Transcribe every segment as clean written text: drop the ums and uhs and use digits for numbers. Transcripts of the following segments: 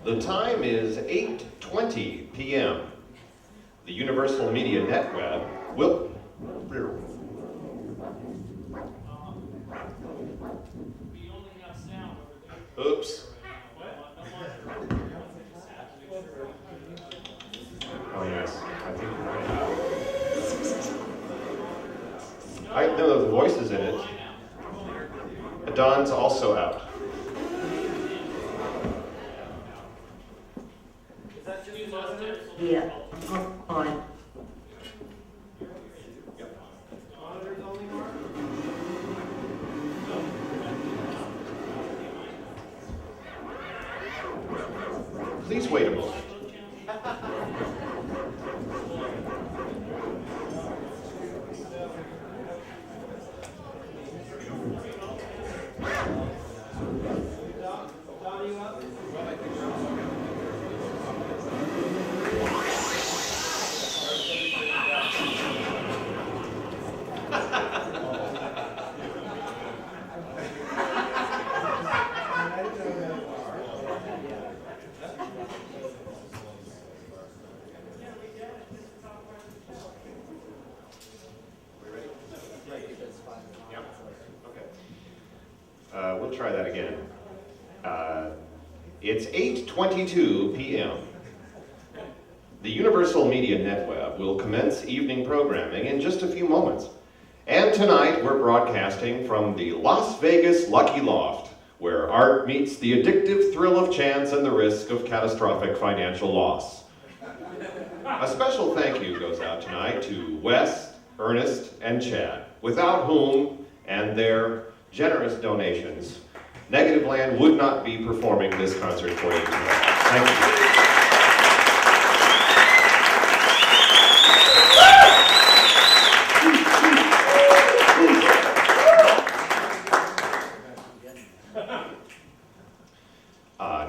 The time is 8:20 p.m. The Universal Media Netweb will... We only have sound over there. Oops. Oh yes, I think you're right. I know the voice is in it. Don's also out. Yeah, on. Please wait a moment. We'll try that again. It's 8:22 p.m. The Universal Media Netweb will commence evening programming in just a few moments. And tonight we're broadcasting from the Las Vegas Lucky Loft, where art meets the addictive thrill of chance and the risk of catastrophic financial loss. A special thank you goes out tonight to Wes, Ernest, and Chad, without whom and their generous donations, Negativland would not be performing this concert for you tonight. Thank you.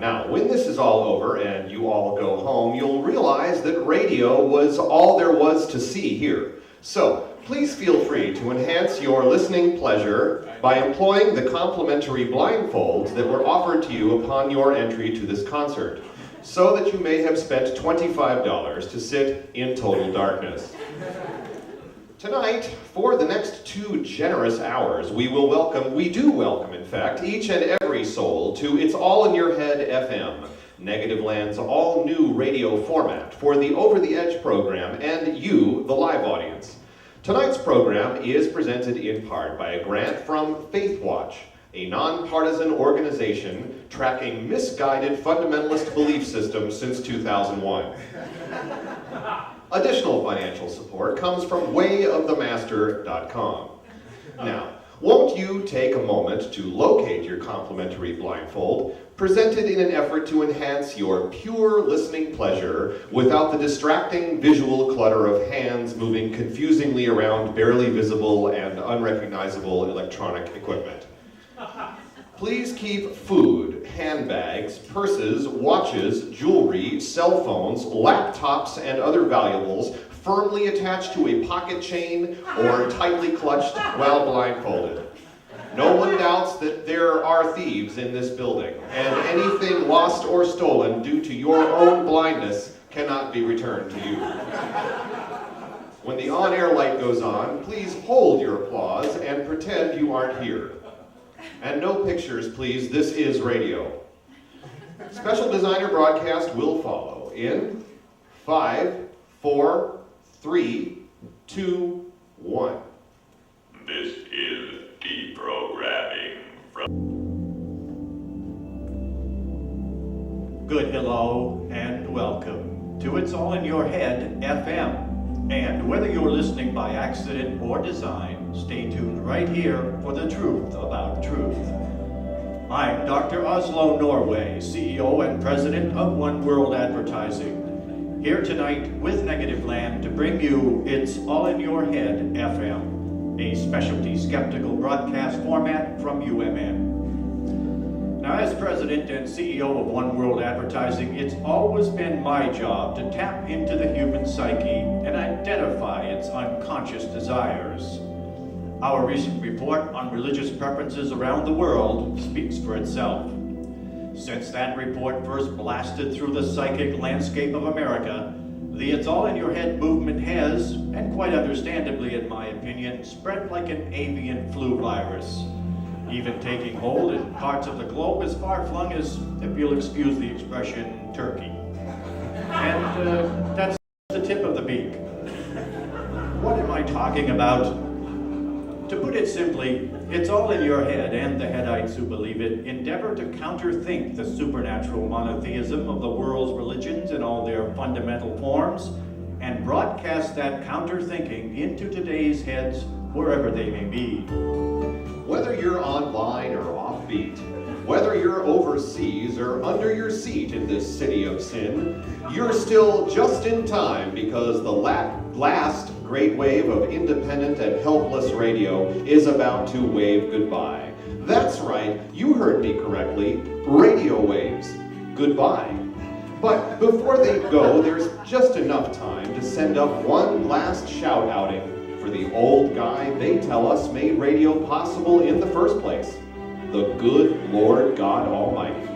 Now, when this is all over and you all go home, you'll realize that radio was all there was to see here. So, please feel free to enhance your listening pleasure by employing the complimentary blindfolds that were offered to you upon your entry to this concert, so that you may have spent $25 to sit in total darkness. Tonight, for the next 2 generous hours, we do welcome, in fact, each and every soul to It's All in Your Head FM, Negativland's all-new radio format for the Over the Edge program and you, the live audience. Tonight's program is presented in part by a grant from Faith Watch, a nonpartisan organization tracking misguided fundamentalist belief systems since 2001. Additional financial support comes from wayofthemaster.com. Now, won't you take a moment to locate your complimentary blindfold, presented in an effort to enhance your pure listening pleasure without the distracting visual clutter of hands moving confusingly around barely visible and unrecognizable electronic equipment. Please keep food, handbags, purses, watches, jewelry, cell phones, laptops, and other valuables firmly attached to a pocket chain or tightly clutched while blindfolded. No one doubts that there are thieves in this building, and anything lost or stolen due to your own blindness cannot be returned to you. When the on-air light goes on, please hold your applause and pretend you aren't here. And no pictures, please. This is radio. Special designer broadcast will follow in 5, 4, 3, 2, 1. This is deprogramming from... Good hello and welcome to It's All in Your Head FM. And whether you're listening by accident or design, stay tuned right here for the truth about truth. I'm Dr. Oslo Norway, CEO and President of One World Advertising, here tonight with Negativland to bring you It's All in Your Head FM, a specialty skeptical broadcast format from UMN. Now, as President and CEO of One World Advertising, it's always been my job to tap into the human psyche and identify its unconscious desires. Our recent report on religious preferences around the world speaks for itself. Since that report first blasted through the psychic landscape of America, the It's All in Your Head movement has, and quite understandably in my opinion, spread like an avian flu virus, even taking hold in parts of the globe as far-flung as, if you'll excuse the expression, Turkey. And that's the tip of the beak. What am I talking about? To put it simply, it's all in your head, and the headites who believe it endeavor to counterthink the supernatural monotheism of the world's religions in all their fundamental forms, and broadcast that counterthinking into today's heads wherever they may be. Whether you're online or offbeat, whether you're overseas or under your seat in this city of sin, you're still just in time because the last great wave of independent and helpless radio is about to wave goodbye. That's right, you heard me correctly, radio waves. Goodbye. But before they go, there's just enough time to send up one last shout outing for the old guy they tell us made radio possible in the first place, the good Lord God Almighty.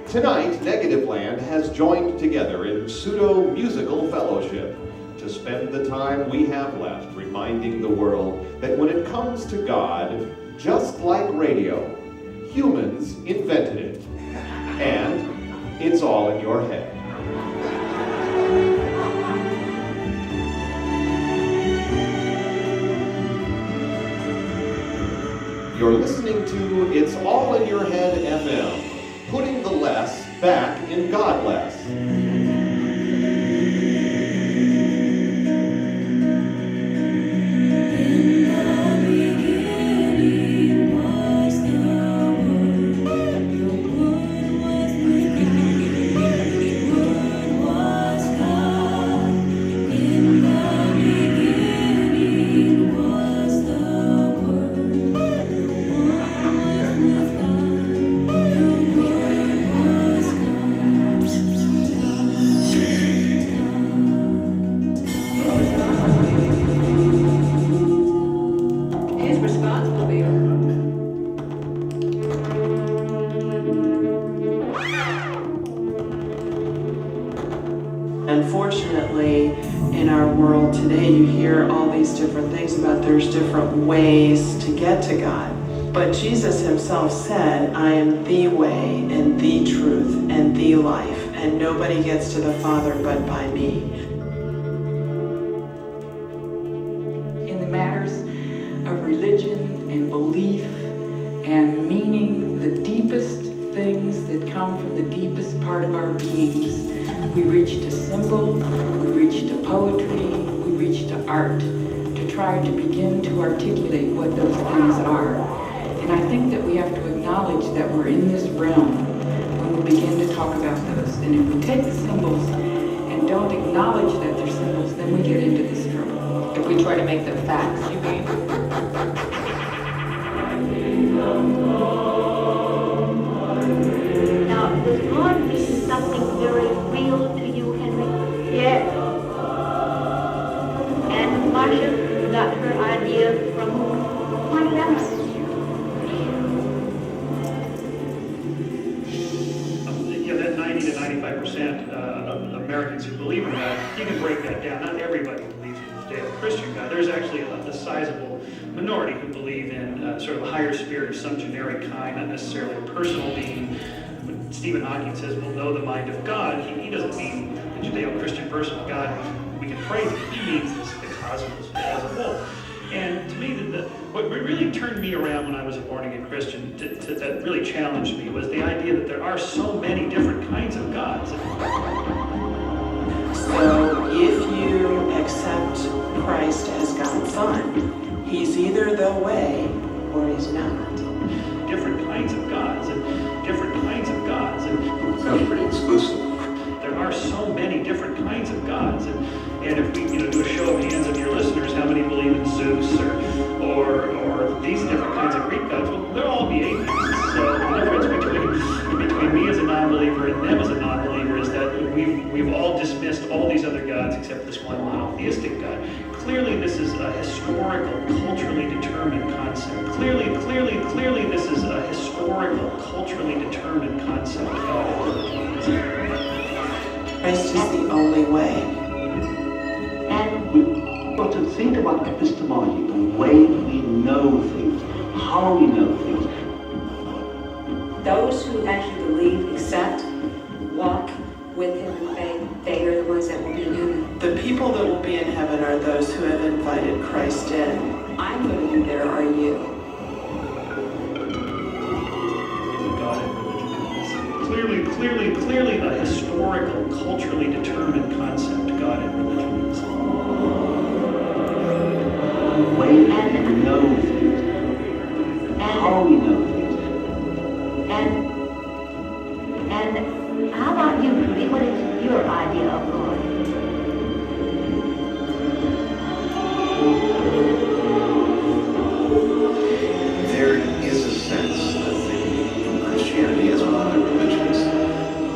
Tonight, Negativland has joined together in pseudo-musical fellowship to spend the time we have left reminding the world that when it comes to God, just like radio, humans invented it. And it's all in your head. You're listening to It's All in Your Head FM, putting the less back in God less. Unfortunately, in our world today, you hear all these different things about there's different ways to get to God. But Jesus himself said, I am the way and the truth and the life, and nobody gets to the Father but by me. In the matters of religion and belief and meaning, the deepest things that come from the deepest part of our beings, we reach to symbol, we reach to poetry, we reach to art, to try to begin to articulate what those things are. And I think that we have to acknowledge that we're in this realm when we begin to talk about those. And if we take the symbols and don't acknowledge that they're symbols, then we get into this trouble. If we try to make them facts, you mean? Now, does God mean something very real to you, Henry? Yes. And Marsha got her idea from My grandmother. That 90 to 95% of Americans who believe in God, you can break that down. Not everybody believes in the Judeo-Christian God. There's actually a sizable minority who believe in sort of a higher spirit of some generic kind, not necessarily a personal being. When Stephen Hawking says we'll know the mind of God, he doesn't mean the Judeo-Christian personal God we can pray to. He means the cosmos as a whole. And to me, what really turned me around when I was a born-again Christian, that really challenged me, was the idea that there are so many different kinds of gods. So if you accept Christ as God's Son, he's either the way or he's not. Different kinds of gods and different kinds of gods. And sounds pretty exclusive. There are so many different kinds of gods. And if we do a show of hands of your listeners, how many believe in Zeus or these different kinds of Greek gods, well, they'll all be atheists. So the difference between me as a non-believer and them as a non-believer is that we've all dismissed all these other gods except this one monotheistic God. Clearly, this is a historical, culturally determined concept. Clearly, this is a historical, culturally determined concept. Christ is the only way. And we've got to think about epistemology, the way we know things, how we know things. Those who actually believe, accept, walk with him in faith, they are the ones that will be in heaven. The people that will be in heaven are those who have invited Christ in. I'm going to be there, are you? God and religion. Clearly a historical, culturally determined concept, God and religion is. The way we know things, how we know things. And how about you, Rudy? What is your idea of God? There is a sense that in Christianity, as with other religions,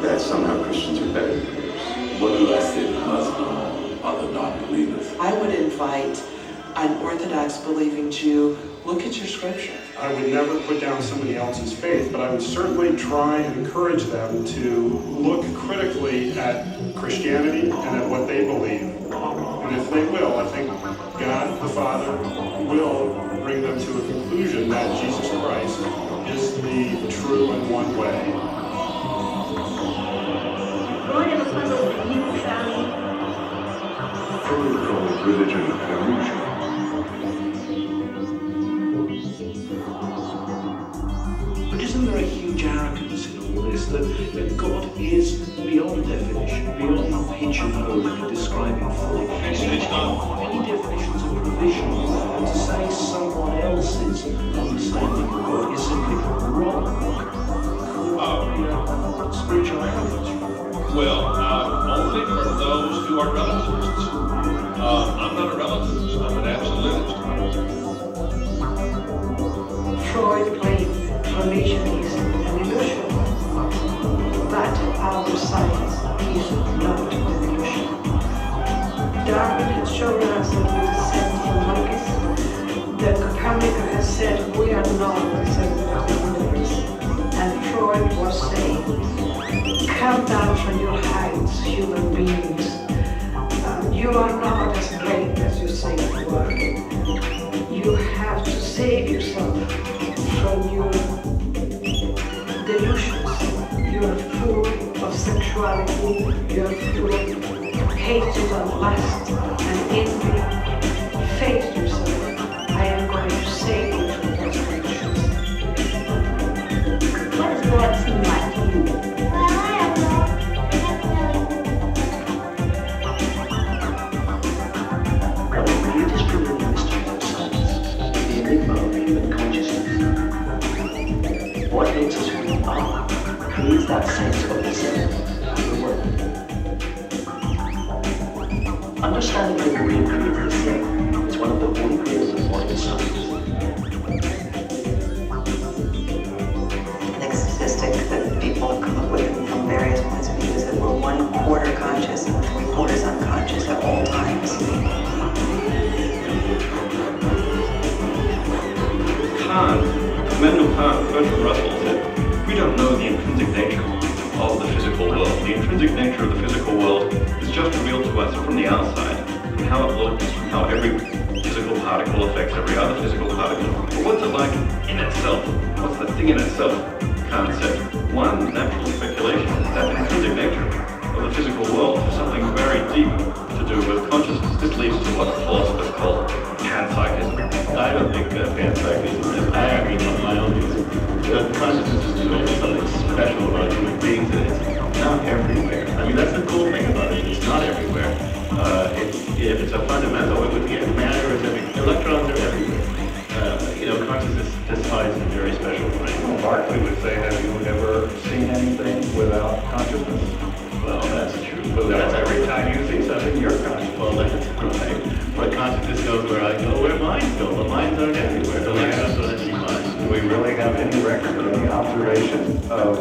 that somehow Christians are better than others. What do I say to Muslim, other non-believers? I would invite an Orthodox believing Jew, look at your scripture. I would never put down somebody else's faith, but I would certainly try and encourage them to look critically at Christianity and at what they believe. And if they will, I think God the Father will bring them to a conclusion that Jesus Christ is the true and one way. God ever puzzled you, Charlie? Freud called religion an illusion. But isn't there a huge arrogance in all this, that God is beyond definition, beyond pitch and hold to describe him fully? Any definitions are provisional, and to say someone else's understanding of God is simply wrong. Spiritual arrogance. Well, only for those who are relativists. I'm not a relativist, I'm an absolutist. Freud claimed religion is an illusion, but our science is not an illusion. Darwin has shown us that we descend from monkeys. The Copernicus has said we are not the center of the universe. And Freud was saying, come down from your heights, human beings. You are not as great as you say you are. You have to save yourself from your delusions. You are full of sexuality, you are full of hatred and lust and envy. Face yourself. I am going to save you from those delusions. What does God seem like to you? What makes us who we are creates that sense of the self, the world. Understanding the Korean creates the self is one of the holy grails of modern science. An statistic that people come up with from various points of view is that we're 1/4 conscious and 3/4 unconscious at all times. Immanuel Kant, Bertrand Russell said, we don't know the intrinsic nature of the physical world. The intrinsic nature of the physical world is just revealed to us from the outside, from how it looks, from how every physical particle affects every other physical particle. But what's it like in itself? What's the thing in itself? Kant said, one natural speculation is that intrinsic nature of the physical world has something very deep to do with consciousness. This leads to what philosophers call panpsychism. I don't think panpsychism is, I agree on my own views. Consciousness is doing something special about human beings, and it's not everywhere. I mean, that's the cool thing about it. It's not everywhere. If it's a fundamental, it would be matter is everywhere. Electrons are everywhere. Consciousness decides in very special ways. Barclay would say, have you ever seen anything without consciousness? Well, that's true. But that's every time you see something, you're conscious. Well, that's right. But consciousness goes where I go, where minds go. But minds aren't everywhere. So they have to see minds. Do we really have any record of any observation of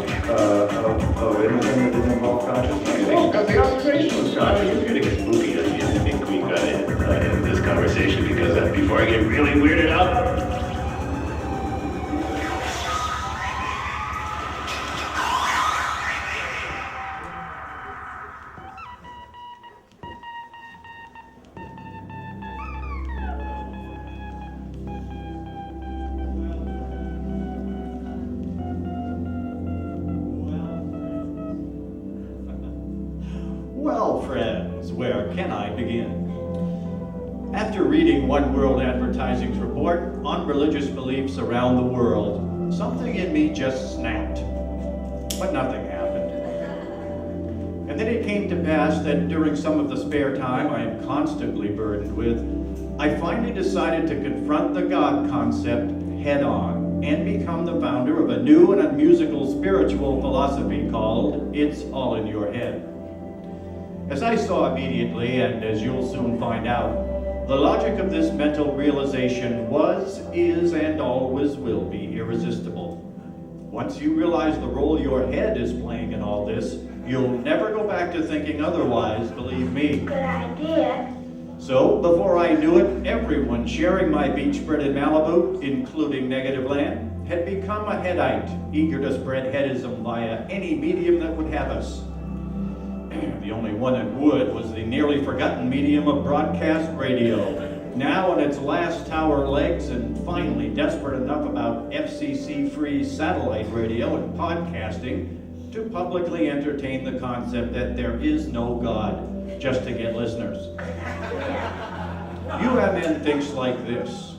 anything that didn't involve consciousness? Well, because the observation was conscious. You're getting spooky, doesn't it? I think we got it. excited with this conversation because before I get really weirded out, Well, friends, where can I begin? After reading One World Advertising's report on religious beliefs around the world, something in me just snapped. But nothing happened. And then it came to pass that during some of the spare time I am constantly burdened with, I finally decided to confront the God concept head on and become the founder of a new and unmusical spiritual philosophy called It's All in Your Head. As I saw immediately, and as you'll soon find out, the logic of this mental realization was, is, and always will be irresistible. Once you realize the role your head is playing in all this, you'll never go back to thinking otherwise, believe me. Good idea. So, before I knew it, everyone sharing my beach spread in Malibu, including Negativland, had become a headite, eager to spread headism via any medium that would have us. The only one that would was the nearly forgotten medium of broadcast radio, now on its last tower legs and finally desperate enough about FCC-free satellite radio and podcasting to publicly entertain the concept that there is no God, just to get listeners. UMN thinks like this.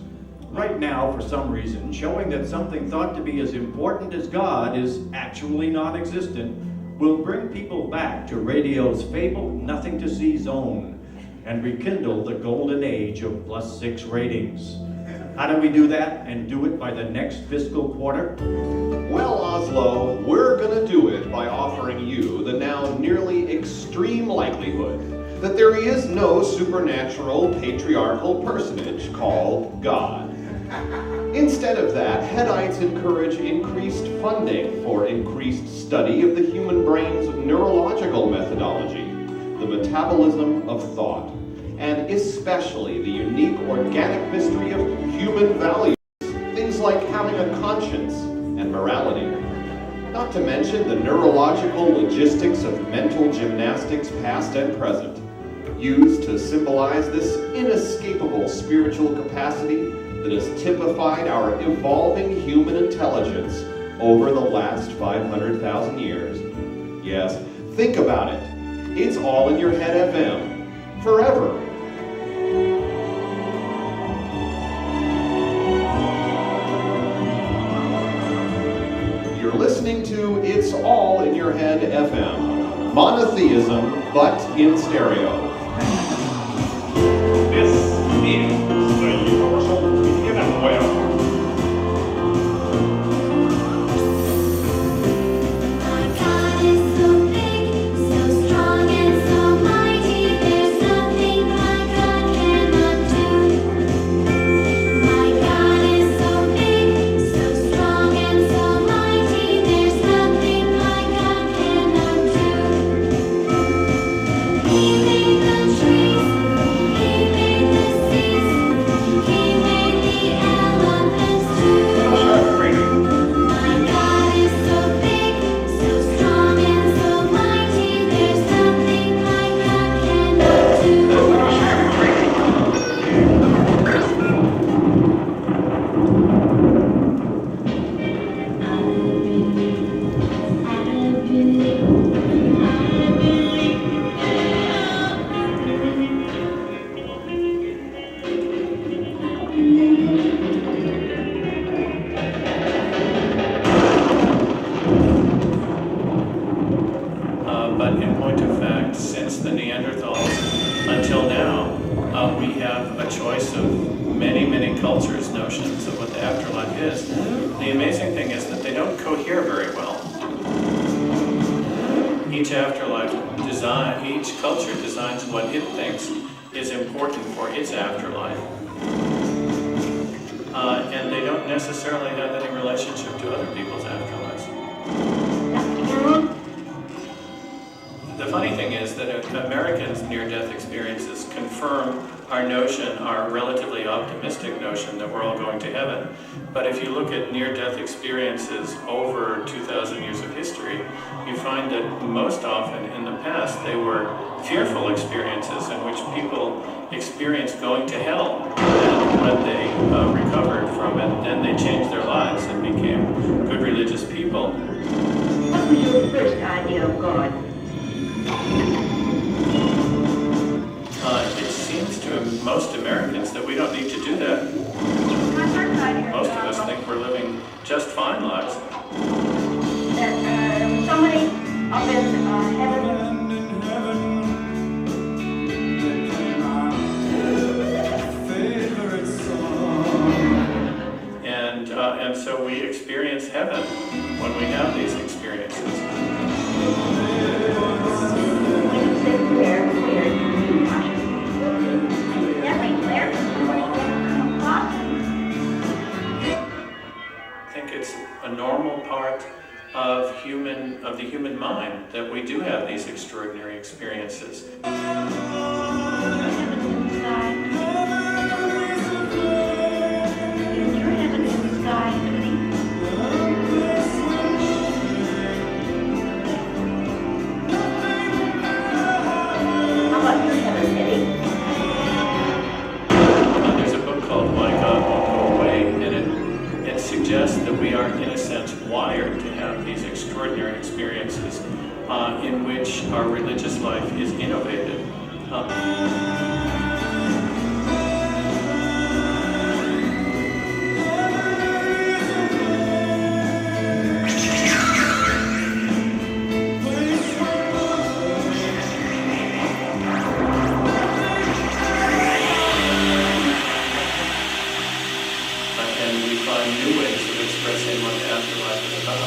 Right now, for some reason, showing that something thought to be as important as God is actually non-existent will bring people back to radio's fabled nothing-to-see zone and rekindle the golden age of +6 ratings. How do we do that and do it by the next fiscal quarter? Well, Oslo, we're gonna do it by offering you the now nearly extreme likelihood that there is no supernatural patriarchal personage called God. Instead of that, Headites encourage increased funding for increased study of the human brain's neurological methodology, the metabolism of thought, and especially the unique organic mystery of human values, things like having a conscience and morality. Not to mention the neurological logistics of mental gymnastics past and present, used to symbolize this inescapable spiritual capacity that has typified our evolving human intelligence over the last 500,000 years. Yes, think about it. It's All in Your Head FM. Forever. You're listening to It's All in Your Head FM. Monotheism, but in stereo. This is the universal medium well. And they don't necessarily have any relationship to other people's afterlives. The funny thing is that Americans' near-death experiences confirm our notion, our relatively optimistic notion that we're all going to heaven. But if you look at near-death experiences over 2,000 years of history, you find that most often in the past they were fearful experiences in which people experienced going to hell. And when they recovered from it, then they changed their lives and became good religious people. What was your first idea of God? It seems to most Americans that we don't need to do that. Most of us think we're living just fine lives. Somebody up in heaven. And so we experience heaven when we have these experiences. I think it's a normal part of the human mind that we do have these extraordinary experiences. There's a book called Why God Won't Go Away, and it suggests that we are, in a sense, wired to have these extraordinary experiences in which our religious life is innovated. And we find new ways of expressing what the afterlife is about.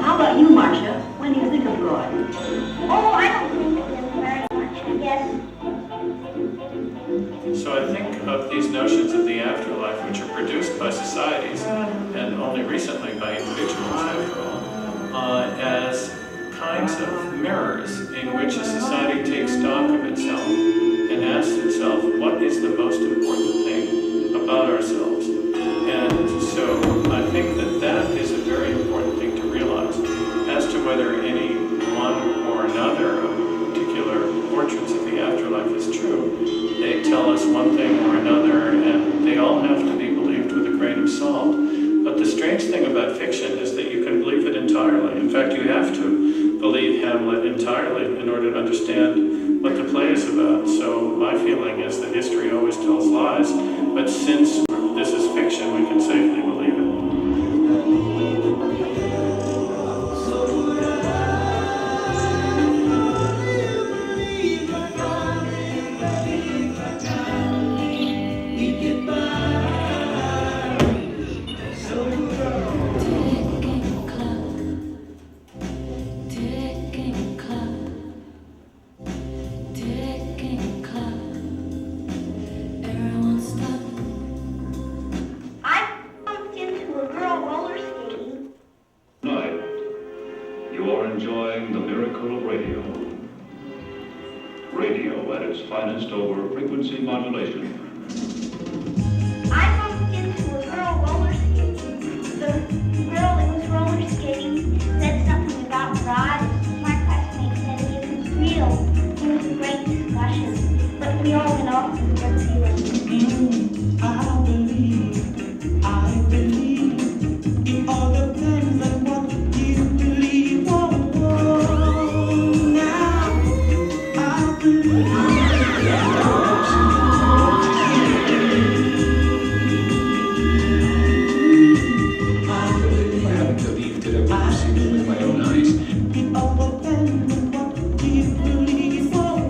How about you, Marcia? When do you think of God? Oh, I don't think of him very much, I guess. So I think of these notions of the afterlife, which are produced by societies, and only recently by individuals, after all, as kinds of mirrors in which a society takes stock of itself and asks itself, what is the most important thing about ourselves? And so I think that that is a very important thing to realize. As to whether any one or another of particular portraits of the afterlife is true, they tell us one thing or another, and they all have to be believed with a grain of salt. But the strange thing about fiction is that you can believe it entirely. In fact, you have to believe Hamlet entirely in order to understand what the play is about. So my feeling is that history always tells lies, but since this is fiction, we can safely believe it. Finest over frequency modulation. I bumped into a girl roller skating. The girl that was roller skating said something about God. My classmate said it was real. It was a great discussion. But we all went off and went to I believe it all depends on what you believe. Now I believe. With my own eyes. It all depends on what you believe for.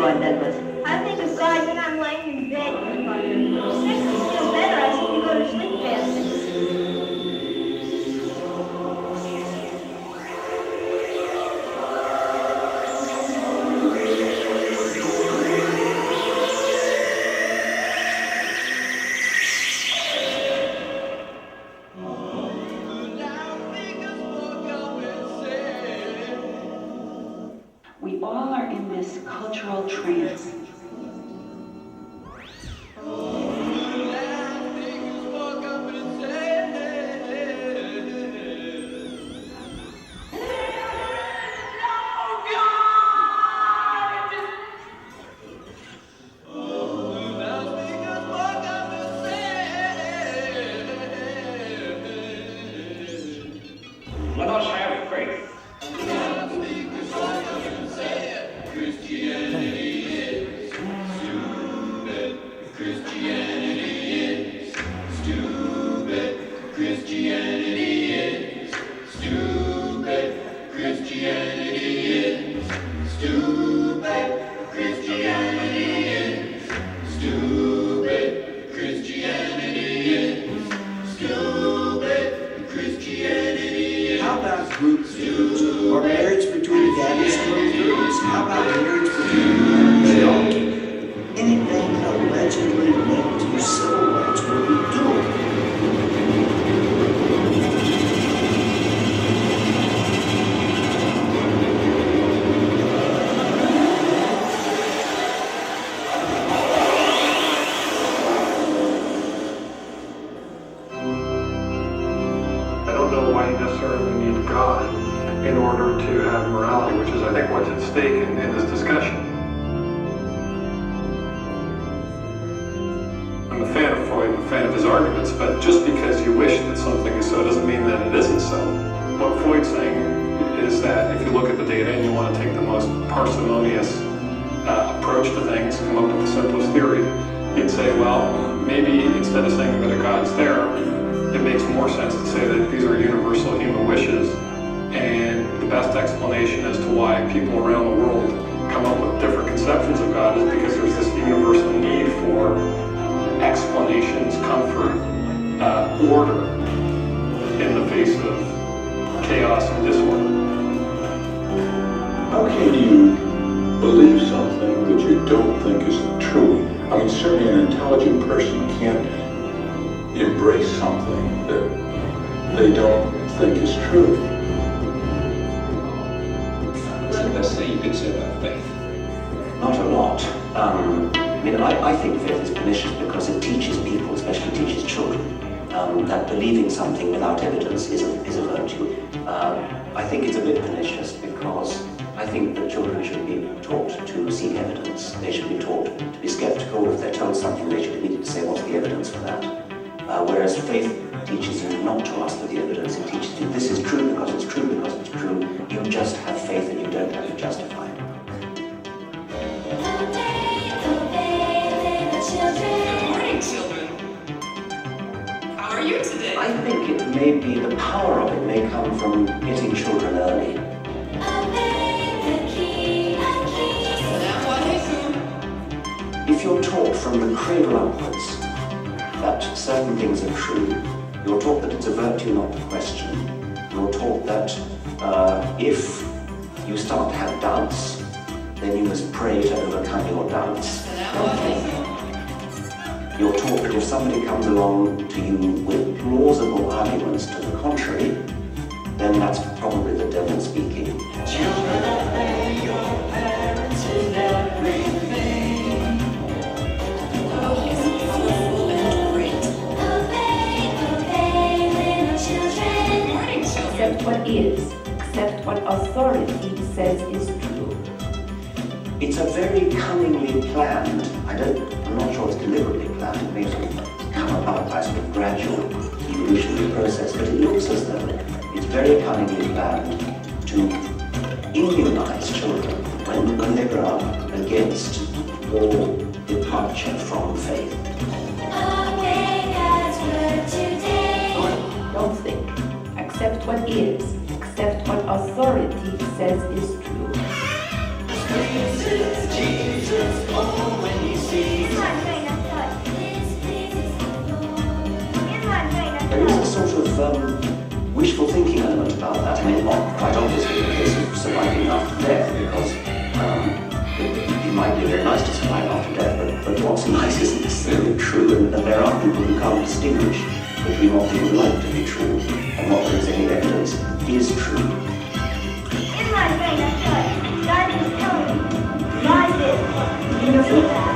God, Douglas? I think of God when I'm laying in bed. It makes me feel better. I seem to go to sleep faster. We all are in this cultural trance. Let us have faith. How about group or marriage between daddies and little girls? How about marriage between men and children? Anything allegedly linked to civil rights will be doable. I don't know why you necessarily need God in order to have morality, which is, I think, what's at stake in this discussion. I'm a fan of Freud, I'm a fan of his arguments, but just because you wish that something is so doesn't mean that it isn't so. What Freud's saying is that if you look at the data and you want to take the most parsimonious approach to things, come up with the simplest theory, you'd say, well, maybe instead of saying that a God's there, it makes more sense to say that these are universal human wishes, and the best explanation as to why people around the world come up with different conceptions of God is because there's this universal need for explanations, comfort, order in the face of chaos and disorder. How can you believe something that you don't think is true? I mean, certainly an intelligent person can't embrace something that they don't think is true. Let's say you could say about faith. Not a lot. I think faith is pernicious because it teaches people, especially teaches children, that believing something without evidence is a virtue. I think it's a bit pernicious because I think that children should be taught to seek evidence. They should be taught to be skeptical. If they're told something, they should immediately say, what's the evidence for that? Whereas faith teaches you not to ask for the evidence. It teaches you this is true because it's true because it's true. You just have faith and you don't have to justify it. Good morning, children. How are you today? I think it may be, the power of it may come from getting children early. If you're taught from the cradle upwards that certain things are true, you're taught that it's a virtue not to question. You're taught that if you start to have doubts, then you must pray to overcome your doubts. You're taught that if somebody comes along to you with plausible arguments to the contrary, then that's probably the devil speaking. Children, obey your parents in everything. Oh, isn't it wonderful and great? Obey, little children. Good morning, children. Accept what is. Accept what authority says is true. It's a very cunningly planned, I'm not sure it's deliberately planned, it may sort of come about by sort of gradual evolutionary process, but it looks as though it's very cunningly planned to immunize children when they grow up against all departure from faith. Obey God's word today. Don't think. Accept what is. Accept what authority says is true. There is a sort of wishful thinking element about that. I mean, not quite obviously in the case of surviving after death, because it might be very nice to survive after death, but what's nice isn't necessarily true, and there are people who can't distinguish between what they would like to be true and what there is any evidence is true. In my brain, I thought, God was telling me, buy this, you know that.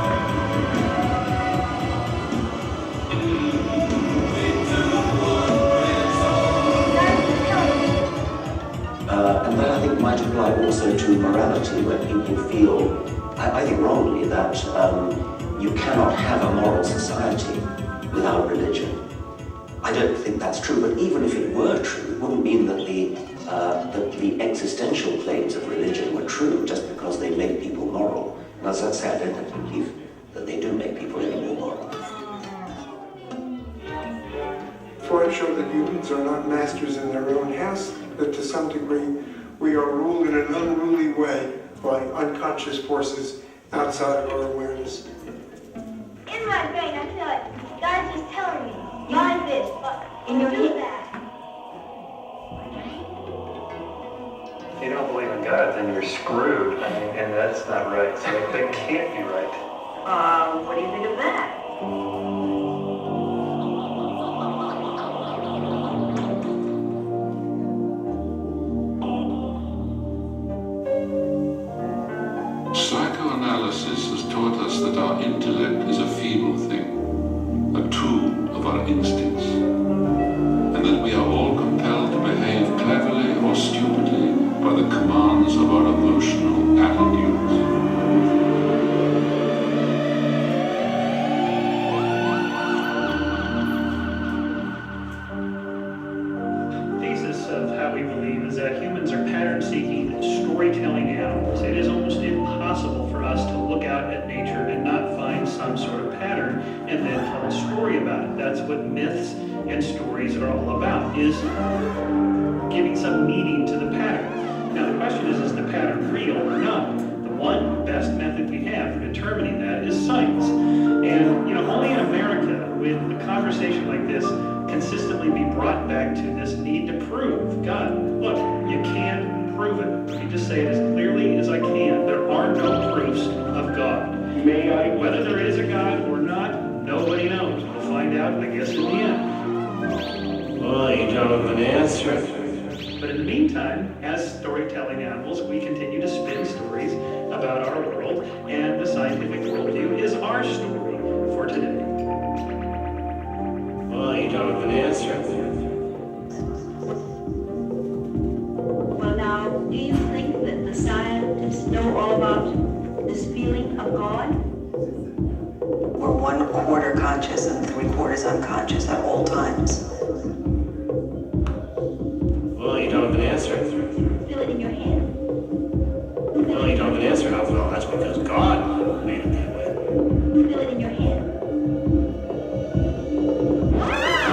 And that I think might apply also to morality, where people feel, I think wrongly, that you cannot have a moral society without religion. I don't think that's true, but even if it were true, it wouldn't mean that the existential claims of religion were true just because they make people moral. And as I say, I don't believe that they do make people any more moral. Freud showed that humans are not masters in their own house, that to some degree we are ruled in an unruly way by unconscious forces outside of our awareness. In my brain, I thought, God was telling me, buy this, in your do that. If you don't believe in God, then you're screwed. I mean, and that's not right. So that can't be right. What do you think of that? Psychoanalysis has taught us that our intellect is a feeble thing, a tool of our instincts, and that we are all compelled to behave cleverly or stupidly by the commands of our emotional attitudes. Of how we believe is that humans are pattern-seeking, storytelling animals. It is almost impossible for us to look out at nature and not find some sort of pattern and then tell a story about it. That's what myths and stories are all about, is giving some meaning to the pattern. Now the question is the pattern real or not? The one best method we have for determining that is science. And only in America would a conversation like this consistently be brought back to this need to prove God. Look, you can't prove it. Let me just say it as clearly as I can. There are no proofs of God. Whether there is a God or not, nobody knows. We'll find out, I guess, in the end. Well, you don't have an answer. But in the meantime, as storytelling animals, we continue to spin stories about our world, and the scientific worldview is our story for today. Well, you don't have an answer. Well, now, do you think that the scientists know all about this feeling of God? We're 1/4 conscious and 3/4 unconscious at all times. Well, you don't have an answer. Feel it in your head. Well, you don't have an answer. Well, that's because God made it that way. Feel it in your head.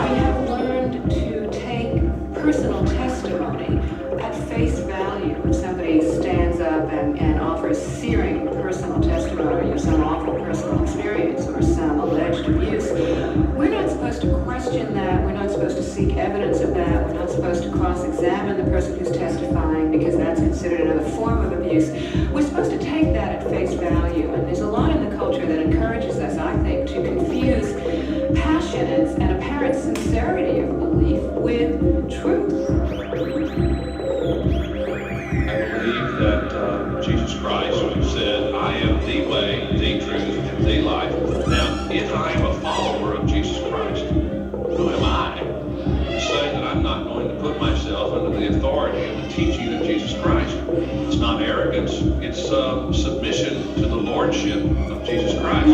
We have learned to take personal testimony at face value. When somebody stands up and offers searing personal testimony of some awful personal experience or some alleged abuse, we're not supposed to question that. We're not supposed to seek evidence of that. We're not supposed to cross-examine the person who's testifying because that's considered another form of abuse. We're supposed to take that at face value. And there's a lot in the culture that encourages us, I think, to confuse passion and apparent sincerity of belief with truth. I believe that Jesus Christ said, I am the way, the truth, and the life. Now, if I am a follower of Jesus Christ, who am I to say that I'm not going to put myself under the authority of the teaching of Jesus Christ? It's not arrogance, it's submission to the lordship of Jesus Christ.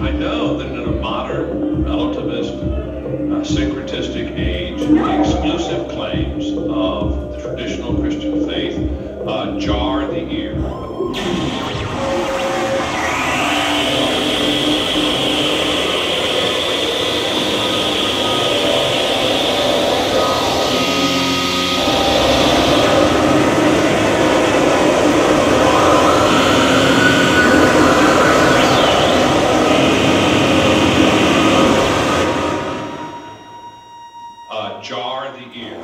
I know that in a modern, relativist, syncretistic age, the exclusive claims of the traditional Christian faith jar the ear. the ear.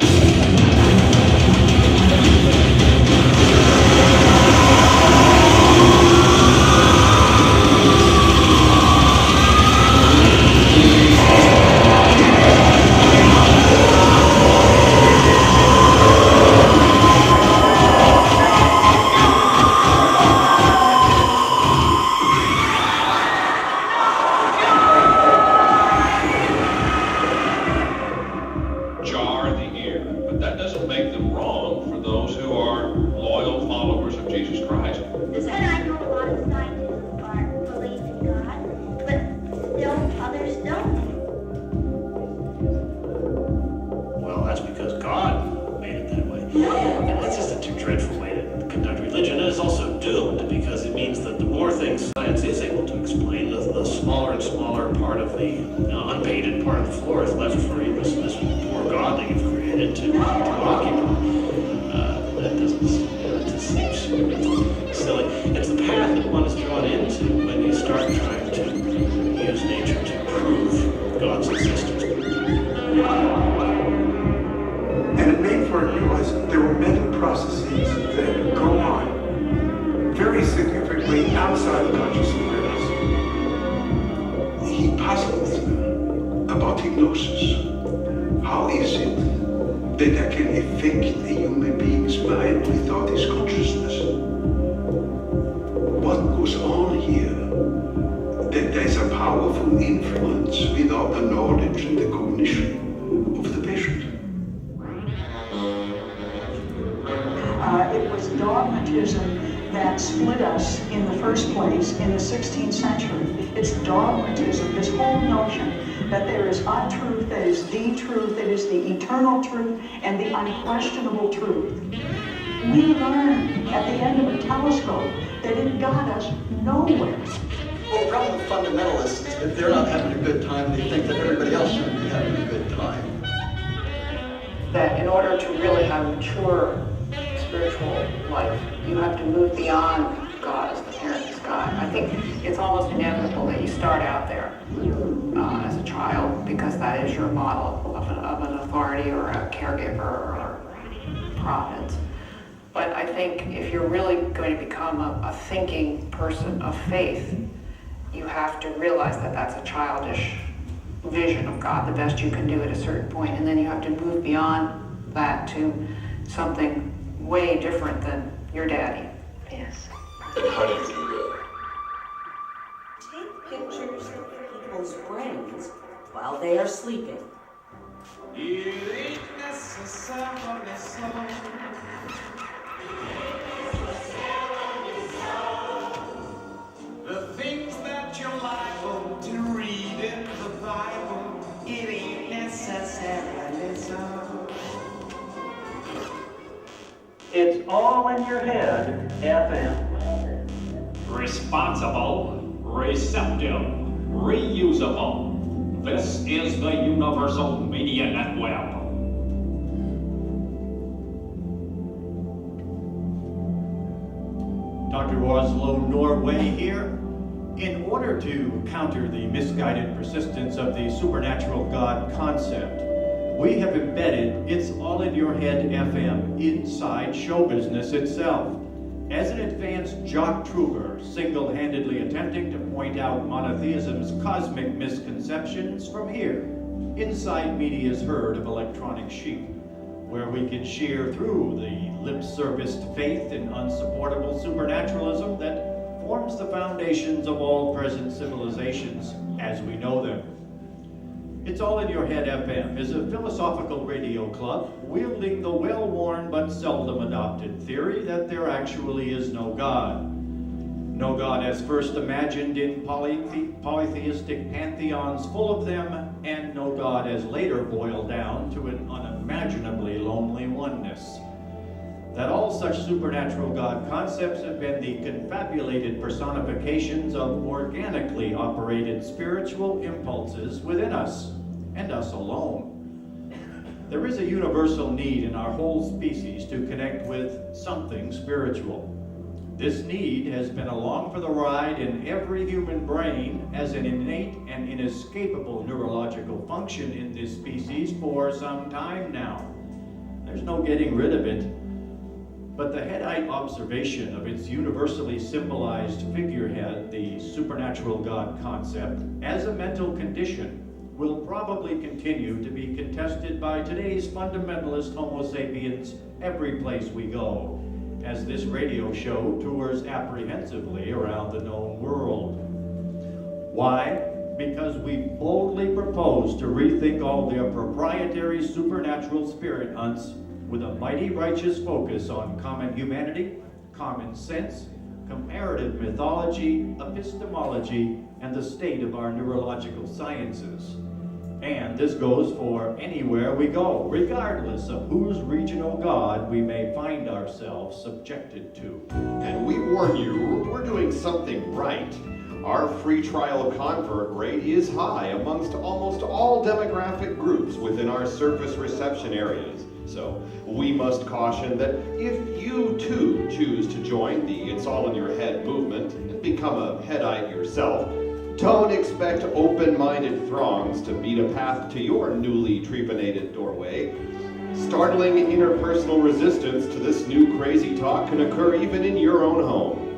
Jar the ear. But that doesn't make them wrong for those who are loyal followers of Jesus Christ. And I know a lot of scientists believe in God, but still others don't. Well, that's because God made it that way. And that's just a too dreadful way to conduct religion. And it's also doomed because it means that the more things science is able to explain, the smaller and smaller part of the unpainted part of the floor is left for you, this poor God that you've created to occupy. That just seems silly. It's the path that one is drawn into when you start trying to use nature to prove God's existence. And it made for it realize there were mental processes that go on very significantly outside of conscious awareness. He puzzles about hypnosis. How is it that I can affect a human being's mind without his consciousness? What goes on here? That there's a powerful influence without the knowledge and the cognition of the patient. It was dogmatism that split us in the first place in the 16th century. It's dogmatism, this whole notion that there is a truth, that is the truth, that is the eternal truth, and the unquestionable truth. We learned at the end of a telescope that it got us nowhere. Well, the problem with fundamentalists is if they're not having a good time, they think that everybody else should be having a good time. That in order to really have a mature spiritual life, you have to move beyond God as the parent is God. I think it's almost inevitable that you start out there as a child because that is your model of an authority or a caregiver or a prophet. But I think if you're really going to become a thinking person of faith, you have to realize that that's a childish vision of God, the best you can do at a certain point, and then you have to move beyond that to something way different than your daddy. Yes. How do you do that? Take pictures of people's brains while they are sleeping. It ain't necessarily so. The things that you're liable to read in the Bible, it ain't necessarily so. It's all in your head, FM. Responsible, receptive, reusable. This is the Universal Media Network. Dr. Oslo Norway here. In order to counter the misguided persistence of the supernatural God concept, we have embedded It's All in Your Head FM inside show business itself. As an advanced jock trooper, single-handedly attempting to point out monotheism's cosmic misconceptions from here, inside media's herd of electronic sheep, where we can shear through the lip-serviced faith in unsupportable supernaturalism that forms the foundations of all present civilizations as we know them. It's All in Your Head FM is a philosophical radio club wielding the well-worn but seldom adopted theory that there actually is no God. No God as first imagined in polytheistic pantheons full of them, and no God as later boiled down to an unimaginably lonely oneness. That all such supernatural God concepts have been the confabulated personifications of organically operated spiritual impulses within us, and us alone. There is a universal need in our whole species to connect with something spiritual. This need has been along for the ride in every human brain as an innate and inescapable neurological function in this species for some time now. There's no getting rid of it. But the headite observation of its universally symbolized figurehead, the supernatural God concept, as a mental condition, will probably continue to be contested by today's fundamentalist Homo sapiens every place we go, as this radio show tours apprehensively around the known world. Why? Because we boldly propose to rethink all their proprietary supernatural spirit hunts with a mighty righteous focus on common humanity, common sense, comparative mythology, epistemology, and the state of our neurological sciences. And this goes for anywhere we go, regardless of whose regional god we may find ourselves subjected to. And we warn you, we're doing something right. Our free trial convert rate is high amongst almost all demographic groups within our surface reception areas. So we must caution that if you too choose to join the It's All in Your Head movement and become a headite yourself, don't expect open-minded throngs to beat a path to your newly trepanated doorway. Startling interpersonal resistance to this new crazy talk can occur even in your own home.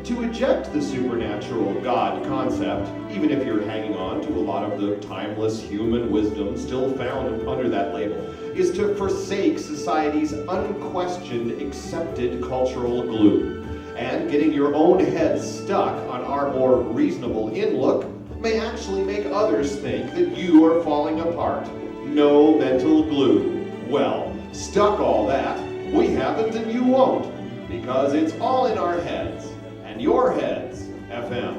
To eject the supernatural God concept, even if you're hanging on to a lot of the timeless human wisdom still found under that label, is to forsake society's unquestioned, accepted cultural glue. And getting your own head stuck on our more reasonable in-look may actually make others think that you are falling apart. No mental glue. Well, stuck all that, we haven't and you won't, because it's all in our heads. And your heads, FM.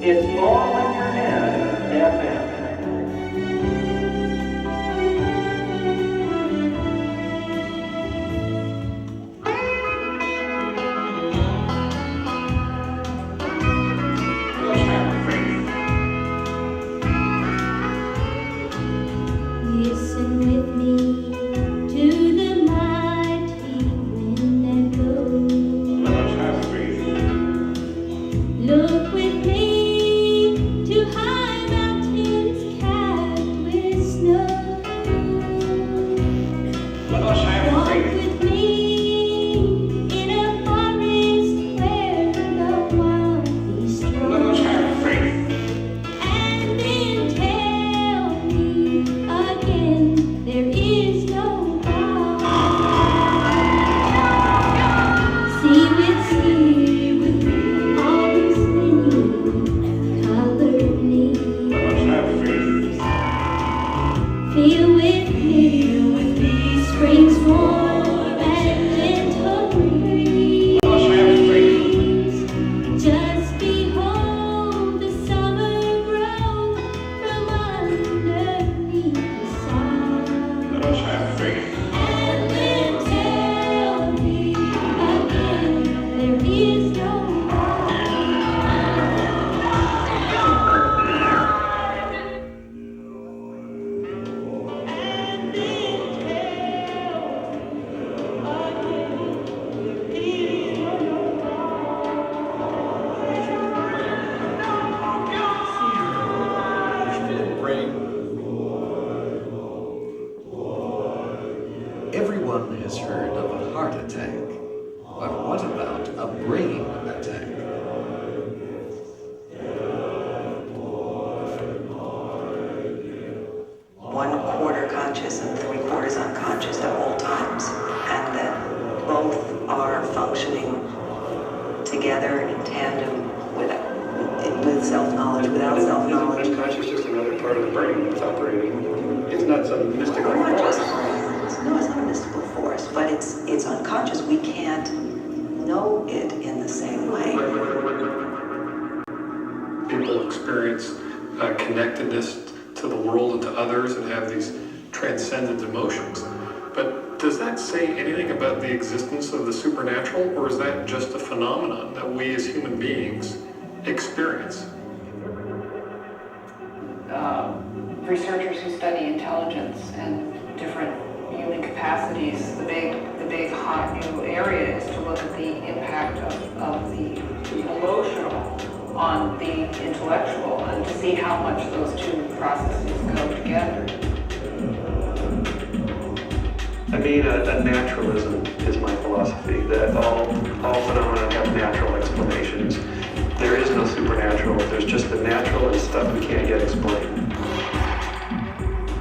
It's all in your head, FM. Listen with me to the mighty wind that goes. Look with me to high mountains capped with snow. Walk with me in a forest where the wild beasts roam. And then tell me again there is no God. See with me all these many colored leaves. Feel with me spring's warm and gentle breeze. Just behold the summer grow from underneath the sun. And then tell me again there is no Everyone has heard of a heart attack, but what about a brain attack? One quarter conscious and 3/4 unconscious at all times, and that both are functioning together in tandem with self-knowledge, without self-knowledge. Isn't unconscious just another part of the brain that's operating? It's not some mystical force. No, it's not a mystical force, but it's unconscious. We can't know it in the same way. People experience connectedness to the world and to others and have these transcendent emotions. But does that say anything about the existence of the supernatural, or is that just a phenomenon that we as human beings experience? Researchers who study intelligence and different human capacities, the big hot new area is to look at the of the emotional on the intellectual and to see how much those two processes go together. I mean, a naturalism is my philosophy, that all phenomena have natural explanations. There is no supernatural, there's just the natural and stuff we can't yet explain.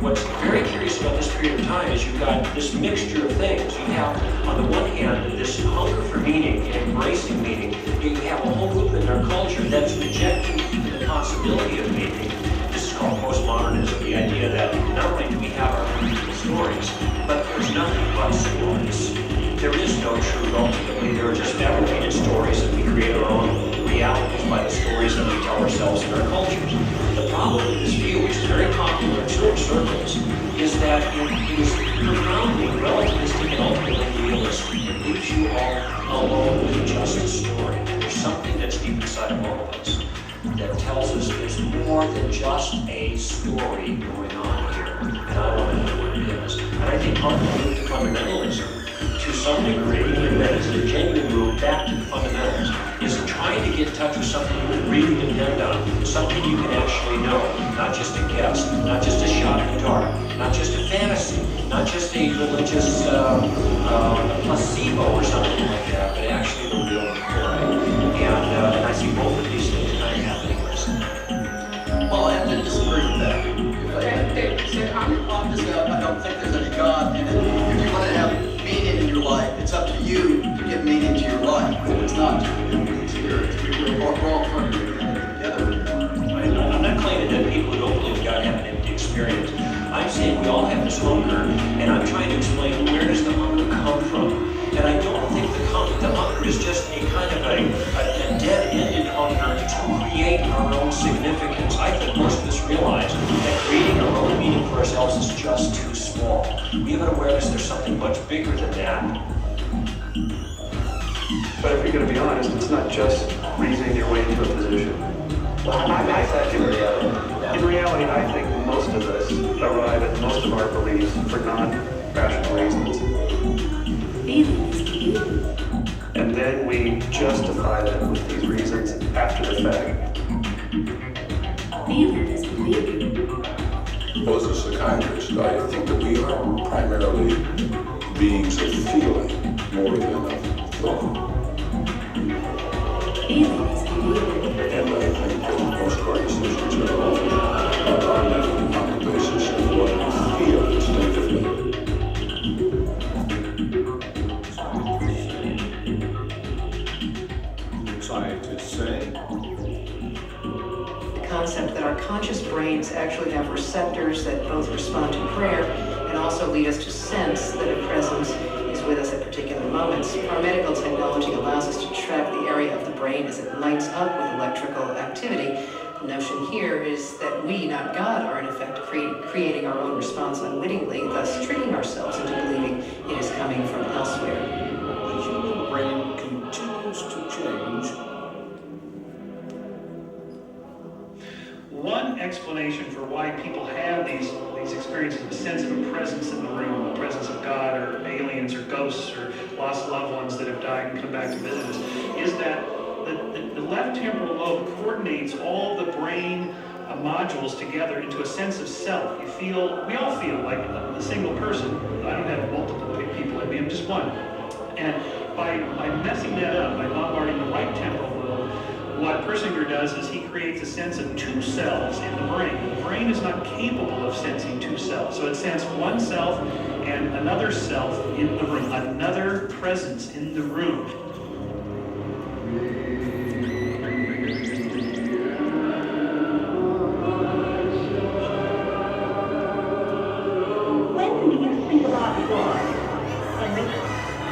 What's very curious about this period of time is you've got this mixture of things. You have, on the one hand, this hunger for meaning and embracing meaning. You have a whole movement in our culture that's rejecting even the possibility of meaning. This is called postmodernism, the idea that not only do we have our original stories, but there's nothing but stories. There is no truth ultimately. There are just fabricated stories that we create our own realities by the stories that we tell ourselves in our cultures. The problem with this view, which is very popular in certain circles, is that it is profoundly relativistic and ultimately realistic. It leaves you all alone with just a story. There's something that's deep inside of all of us that tells us there's more than just a story going on here. And I want to know what it is. And I think part of the move to fundamentalism, to some degree, and that is a genuine move back to the fundamentals, is trying to get in touch with something you can really depend on, something you can actually know, not just a guess, not just a shot in the dark, not just a fantasy, not just a religious placebo or something like that, but actually the real story. And I see both of these things kind of happening recently. Well, I have to disagree with that. Obviously, I don't think there's any God in it. If you want to have meaning in your life, it's up to you to give meaning to your life. It's not to your experience. We're all trying to do it together. I'm not claiming that people who don't believe in God have an empty experience. I'm saying we all have this hunger, and I'm trying to explain where does the hunger come from. And I don't think the hunger is just a kind of a dead-ended hunger to create our own significance. I think most of us realize that creating our own meaning for ourselves is just too small. We have an awareness there's something much bigger than that. But if you're going to be honest, it's not just reasoning your way into a position. In reality, I think most of us arrive at most of our beliefs for non-rational reasons. And then we justify them with these reasons after the fact. Well, as a psychiatrist, I think that we are primarily beings of feeling more than of thought. And I think that most of our decisions are made on the basis of what we feel instinctively. Scientists say The concept that our conscious brains actually have receptors that both respond to prayer and also lead us to sense that a presence is with us at particular moments. Our medical technology allows us to track the area of the brain as it lights up with electrical activity. The notion here is that we, not God, are in effect creating our own response unwittingly, thus tricking ourselves into believing it is coming from elsewhere. The human brain continues to change. One explanation for why people have these experiences, a sense of a presence in the room, a presence of God or aliens or ghosts or lost loved ones that have died and come back to visit us, is that the left temporal lobe coordinates all the brain modules together into a sense of self. We all feel like a single person. I don't have multiple people in me, I'm just one. And by messing that up, by bombarding the right temporal lobe, what Persinger does is he creates a sense of two selves in the brain. The brain is not capable of sensing two selves, so it senses one self and another self in the room, another presence in the room. When do you think about God, Henry?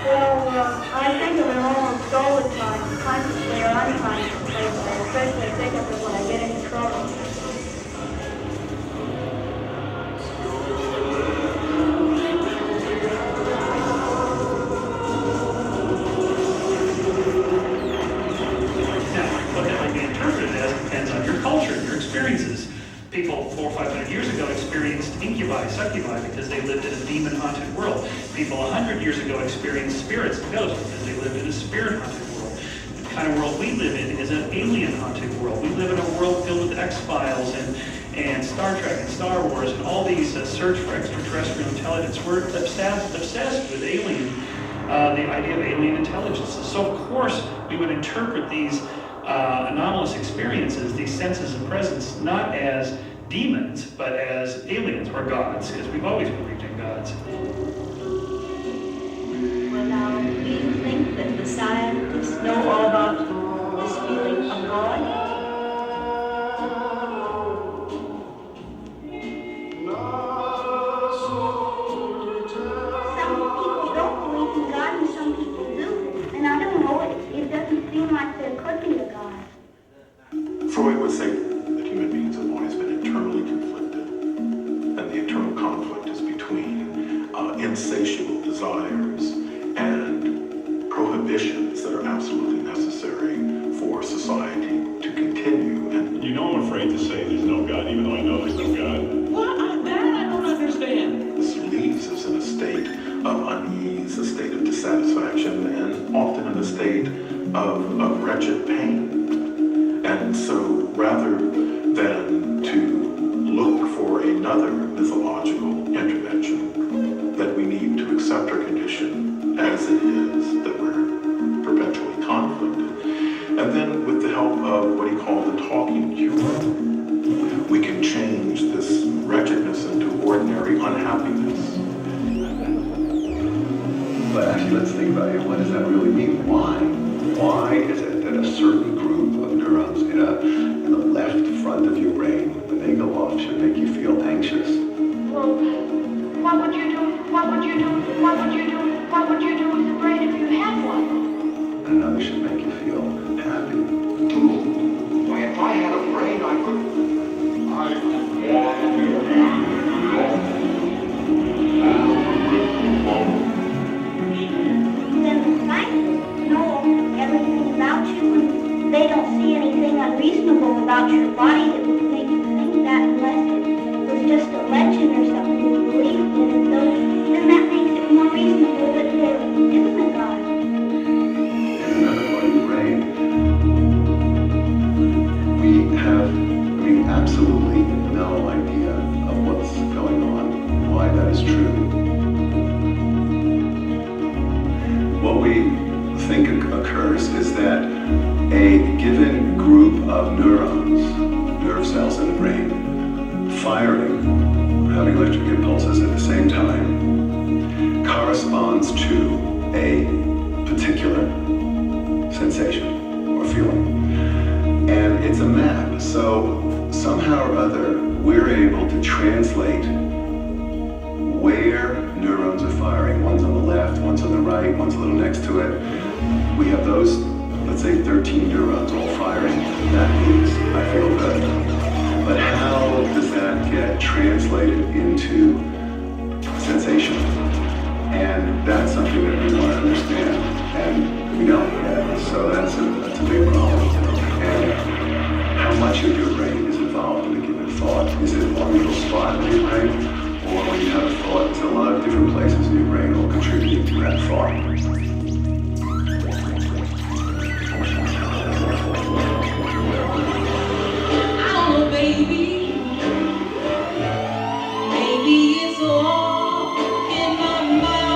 Well, I think of it almost all the time, consciously or unconsciously, but especially think of it when I get into trouble. Now, what that might be interpreted as depends on your culture, your experiences. People 400 or 500 years ago experienced incubi, succubi, because they lived in a demon-haunted world. People 100 years ago experienced spirits and ghosts because they lived in a spirit-haunted world. kind of world we live in is an alien-haunted world. We live in a world filled with X-Files and Star Trek and Star Wars and all these search for extraterrestrial intelligence. We're obsessed with the idea of alien intelligences. So of course we would interpret these anomalous experiences, these senses of presence, not as demons, but as aliens or gods, because we've always believed in gods. Well, now, do you think that the scientists know all about this feeling of God? Some people don't believe in God and some people do. And I don't know, it doesn't seem like there could be a God. Freud would say that human beings have always been internally conflicted, and the internal conflict is between insatiable desires and prohibitions that are absolutely necessary for society to continue. And You know I'm afraid to say there's no God, even though I know there's no God. What? That I don't understand. this leaves us in a state of unease, a state of dissatisfaction, and often in a state of wretched pain. And so rather than to look for another mythological intervention, that we need to accept our condition as it is, that we're perpetually conflicted. And then with the help of what he called the talking cure, we can change this wretchedness into ordinary unhappiness. But actually, let's think about it. What does that really mean? Why? Why is it that a certain group of neurons in the left front of your brain, when they go off, should make you feel anxious? Well, what would you do? What would you do? What would you do? What would you do with the brain if you had one? And another should make you feel happy. Why, if I had a brain, I could Then the scientists know everything about you, and they don't see anything unreasonable about your body that would make you think that unless it was just a legend or something you believed in it. So then that makes it more reasonable that there isn't a God. In another part of your brain, we have, absolutely no idea of what's going on, why that is true. What we think occurs is that a given group of neurons, nerve cells in the brain, firing, having electric impulses at the same time, corresponds to a particular sensation or feeling. And it's a map, so somehow or other, we're able to translate where neurons are firing. One's on the left, one's on the right, one's a little next to it. We have those, let's say 13 neurons all firing. That means I feel good. But how does that get translated into sensation? And that's something that we want to understand, and we don't yet. So that's a big problem. And how much of your brain is involved in a given thought? Is it one little spot in your brain? Or when you have a thought, it's a lot of different places in your brain all contributing to that thought. Oh, baby. Maybe it's all in my mind.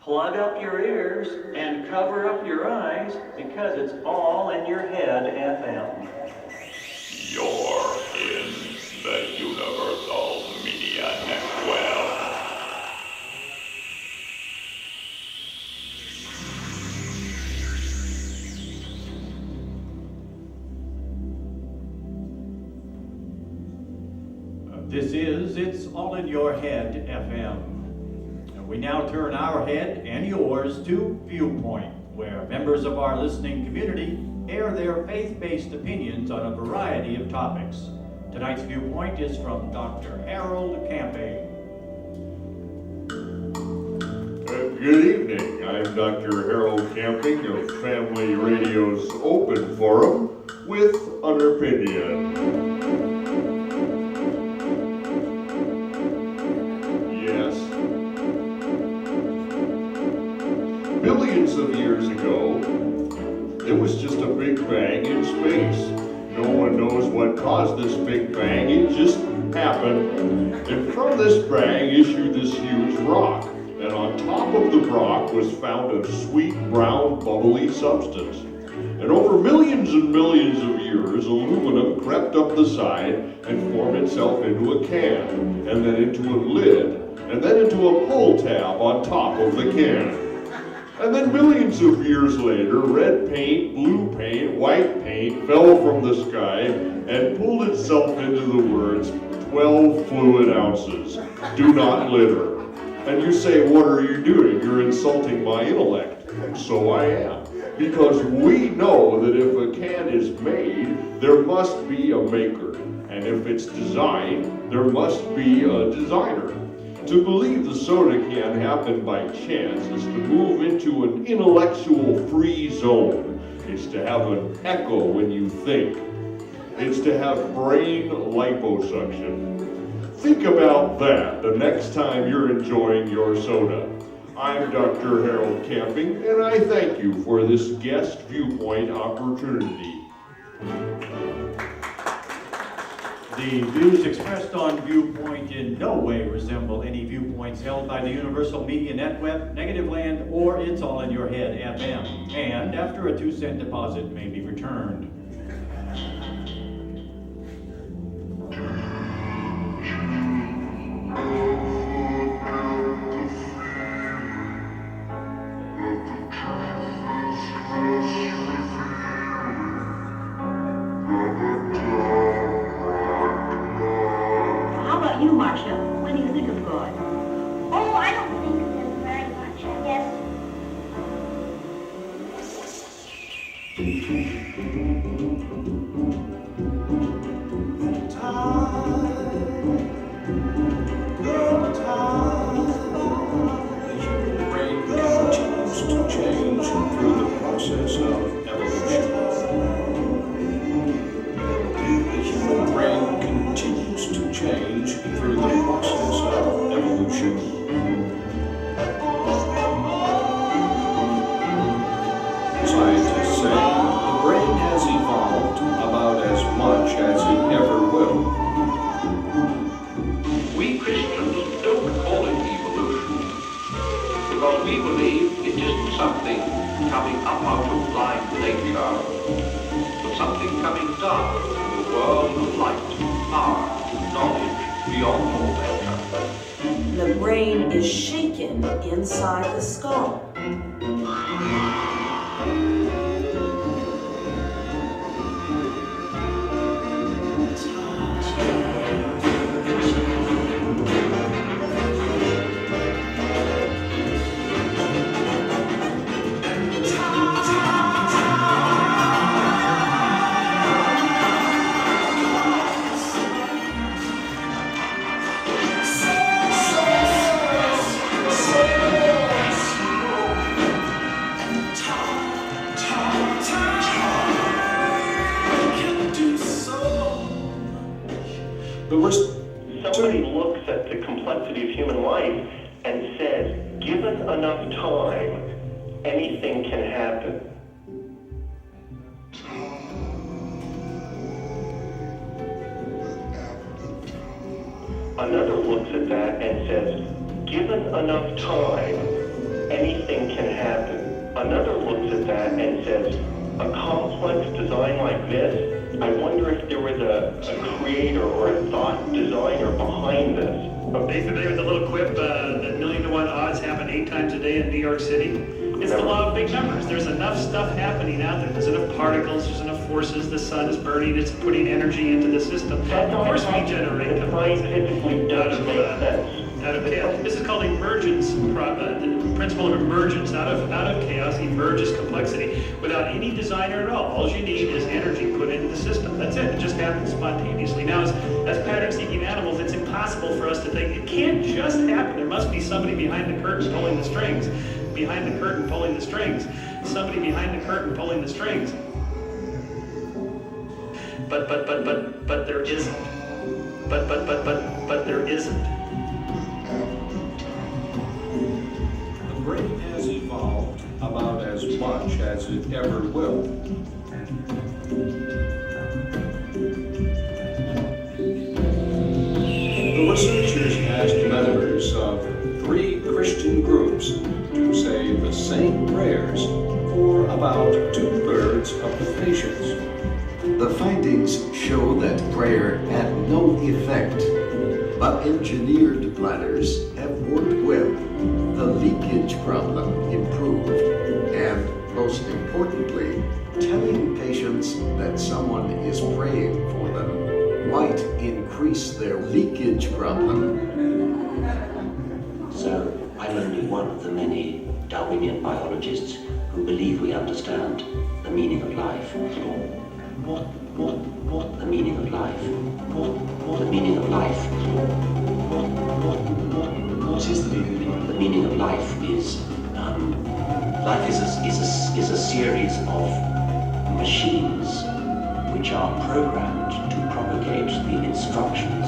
Plug up your ears and cover up your eyes because it's all in your head, FM. You're in the Universal Media Network. This is It's All in Your Head, FM. And we now turn our head and yours to Viewpoint, where members of our listening community air their faith-based opinions on a variety of topics. Tonight's Viewpoint is from Dr. Harold Camping. Good evening. I'm Dr. Harold Camping of Family Radio's Open Forum with an opinion. Yes, millions of years ago, it was just a big bang in space. No one knows what caused this big bang, it just happened. And from this bang issued this huge rock. And on top of the rock was found a sweet, brown, bubbly substance. And over millions and millions of years, aluminum crept up the side and formed itself into a can, and then into a lid, and then into a pull tab on top of the can. And then millions of years later, red paint, blue paint, white paint fell from the sky and pulled itself into the words, 12 fluid ounces, do not litter. And you say, what are you doing? You're insulting my intellect. And so I am. Because we know that if a can is made, there must be a maker. And if it's designed, there must be a designer. To believe the soda can happened by chance is to move into an intellectual free zone. It's to have an echo when you think. It's to have brain liposuction. Think about that the next time you're enjoying your soda. I'm Dr. Harold Camping, and I thank you for this guest viewpoint opportunity. The views expressed on Viewpoint in no way resemble any viewpoints held by the Universal Media Network, Negativland, or It's All in Your Head FM, and after a 2-cent deposit may be returned. What do you think of God? Oh, I don't think of him very much, I guess. The human brain continues to change through the process of evolution. The human brain continues to change through the process of evolution. Scientists say the brain has evolved about as much as it ever will. We Christians don't call it evolution because we believe it isn't something coming up out of blind nature, but something coming down from the world of light, power, knowledge beyond all measure. The brain is shaken inside the skull. Somebody looks at the complexity of human life and says, given enough time, anything can happen. Another looks at that and says, given enough time, anything can happen. Another looks at that and says, a complex design like this, I wonder if there was a creator or a thought designer behind this. Are you familiar with the little quip that 1,000,000 to 1 odds happen 8 times a day in New York City? It's the law of big numbers. There's enough stuff happening out there. There's enough particles, there's enough forces, the sun is burning, it's putting energy into the system. Of course we generate complexity out of chaos. This is called emergence, the principle of emergence. Out of chaos emerges complexity without any designer at all. All you need is energy put into the system. That's it. It just happens spontaneously. Now, as pattern-seeking animals, it's impossible for us to think it can't just happen. There must be somebody behind the curtain pulling the strings. Behind the curtain pulling the strings. Somebody behind the curtain pulling the strings. But there isn't. But there isn't. The brain has evolved about as much as it ever will. The researchers asked members of 3 Christian groups to say the same prayers for about 2/3 of the patients. The findings show that prayer had no effect, but engineered bladders have worked well. The leakage problem improved, and most importantly, telling patients that someone is praying for them might increase their leakage problem. So, I'm only one of the many Darwinian biologists who believe we understand the meaning of life. What the meaning of life? What the meaning of life? What is the meaning of life? The meaning of life is a series of machines which are programmed to propagate the instructions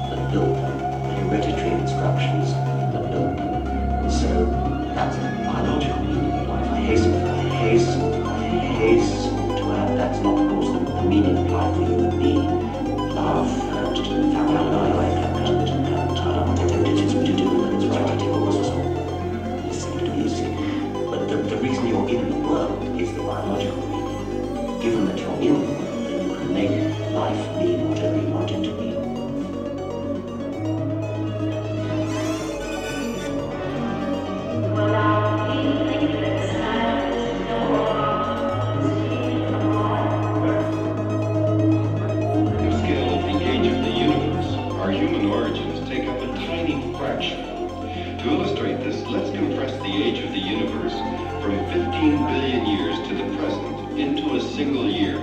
that build them, the hereditary instructions that build them. And so that's the biological meaning of life. I hasten to add that's not, of course, the meaning of life for you and me. Love and family life and activities we do, and it's right, I take all this listening to music. But the reason you're in the world is the biological meaning. Given that you're in the world, then you can make life mean whatever you want it to be. To illustrate this, let's compress the age of the universe from 15 billion years to the present into a single year.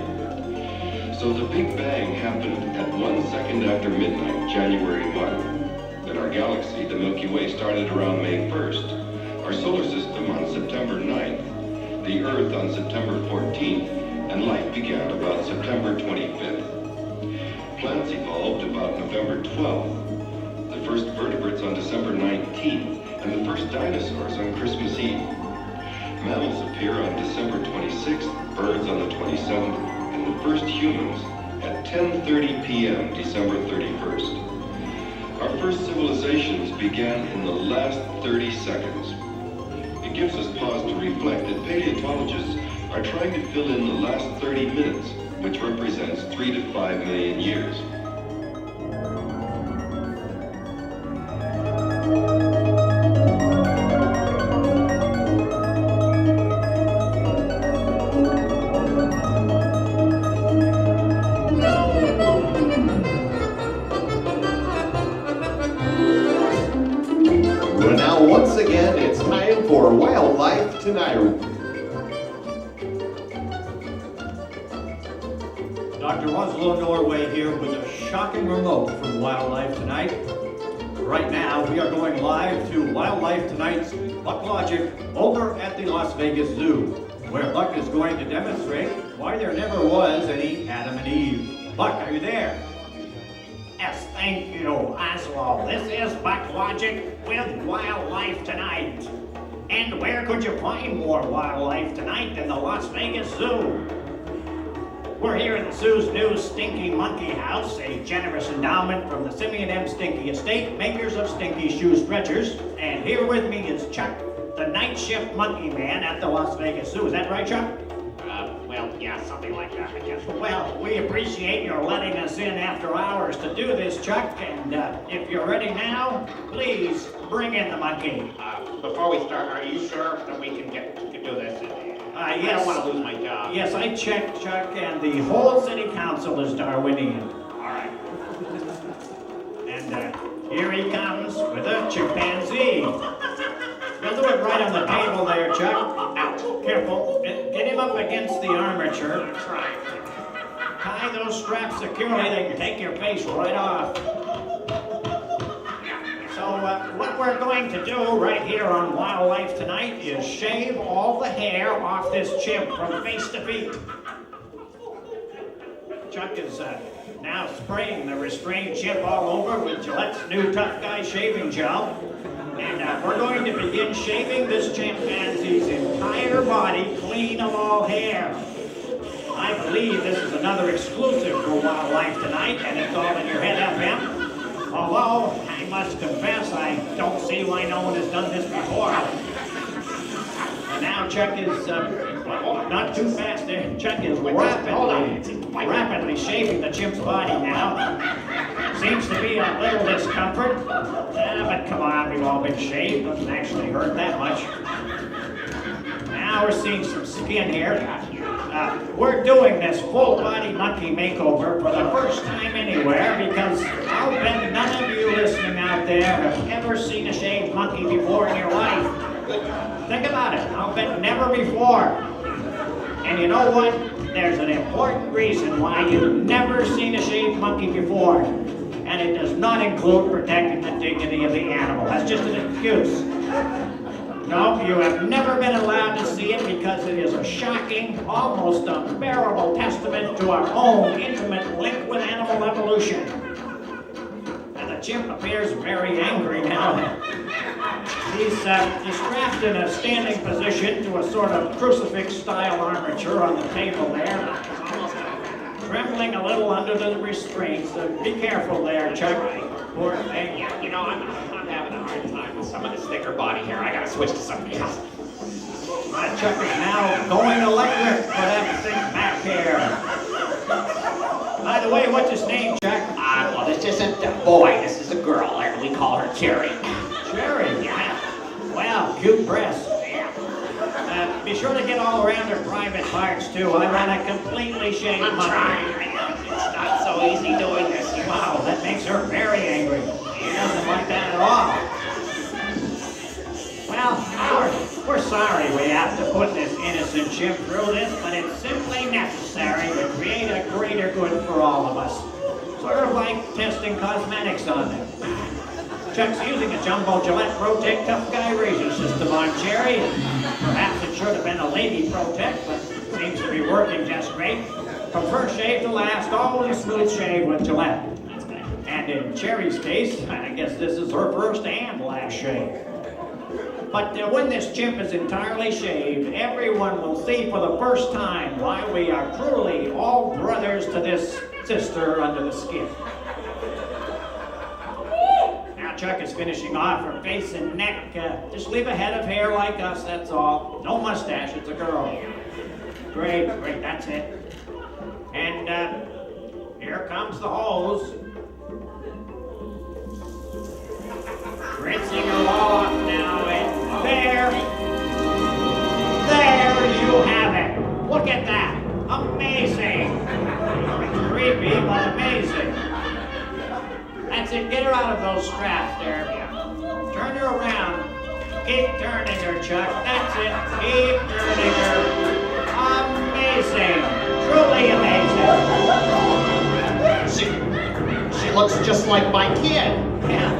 So the Big Bang happened at 1 second after midnight, January 1. Then our galaxy, the Milky Way, started around May 1st. Our solar system on September 9th, the Earth on September 14th, and life began about September 25th. Plants evolved about November 12th. The first vertebrates on December 19th, and the first dinosaurs on Christmas Eve. Mammals appear on December 26th, birds on the 27th, and the first humans at 10:30 p.m. December 31st. Our first civilizations began in the last 30 seconds. It gives us pause to reflect that paleontologists are trying to fill in the last 30 minutes, which represents 3 to 5 million years. Once again, it's time for Wildlife Tonight. Dr. Hosler, Norway here with a shocking remote from Wildlife Tonight. Right now, we are going live to Wildlife Tonight's Buck Logic over at the Las Vegas Zoo, where Buck is going to demonstrate why there never was any Adam and Eve. Buck, are you there? Yes, thank you, Oswald. This is Buck Logic with Wildlife Tonight. And where could you find more wildlife tonight than the Las Vegas Zoo? We're here at the zoo's new Stinky Monkey House, a generous endowment from the Simeon M. Stinky Estate, makers of Stinky Shoe Stretchers. And here with me is Chuck, the night shift monkey man at the Las Vegas Zoo. Is that right, Chuck? Well, yeah, something like that, I guess. Well, we appreciate your letting us in after hours to do this, Chuck, and if you're ready now, please bring in the monkey. Before we start, are you sure that we can do this? Yes. I don't want to lose my job. Yes, I checked, Chuck, and the whole city council is Darwinian. All right. And here he comes with a chimpanzee. We'll do it right on the table there, Chuck. Ouch. Careful. Get him up against the armature. That's right. Tie those straps securely. They can take your face right off. So what we're going to do right here on Wildlife Tonight is shave all the hair off this chimp from face to feet. Chuck is now spraying the restrained chimp all over with Gillette's new Tough Guy shaving gel. And we're going to begin shaving this chimpanzee's entire body clean queen of all hair. I believe this is another exclusive for Wildlife Tonight, and it's all in your head FM. Although, I must confess, I don't see why no one has done this before. And now Chuck is, not too fast there, Chuck is rapidly shaving the chimp's body now. Seems to be a little discomfort, but come on, we've all been shaved, doesn't actually hurt that much. Now we're seeing some skin here. We're doing this full-body monkey makeover for the first time anywhere because I'll bet none of you listening out there have ever seen a shaved monkey before in your life. Think about it. I'll bet never before. And you know what? There's an important reason why you've never seen a shaved monkey before. And it does not include protecting the dignity of the animal. That's just an excuse. No, you have never been allowed to see it because it is a shocking, almost unbearable testament to our own intimate link with animal evolution. And the chimp appears very angry now. He's strapped in a standing position to a sort of crucifix-style armature on the table there, trembling a little under the restraints. Be careful there, Chuck. Poor thing. Yeah, you know, I'm having a hard time with some of this thicker body hair. I gotta switch to something else. My Chuck is now going electric for that thick back hair. By the way, what's his name, Chuck? Well, this isn't a boy. This is a girl. We call her Cherry. Cherry? Yeah. Well, cute breasts. Be sure to get all around her private parts, too. I want a completely shaved monkey. I'm trying. I know. It's not so easy doing this. Wow, that makes her very angry. She doesn't like that at all. Well, we're sorry we have to put this innocent chimp through this, but it's simply necessary to create a greater good for all of us. Sort of like testing cosmetics on them. Chuck's using a jumbo Gillette Protect Tough Guy razor system on Cherry. Perhaps it should have been a lady Protect, but seems to be working just great. From first shave to last, always a smooth shave with Gillette. And in Cherry's case, I guess this is her first and last shave. But when this chimp is entirely shaved, everyone will see for the first time why we are truly all brothers to this sister under the skin. Now Chuck is finishing off her face and neck. Just leave a head of hair like us, that's all. No mustache, it's a girl. Great, that's it. And here comes the hose. Rinsing her off now, and there you have it. Look at that, amazing. Creepy, but amazing. That's it, get her out of those straps there. Turn her around. Keep turning her, Chuck, that's it. Keep turning her. Amazing, truly amazing. She looks just like my kid. Yeah,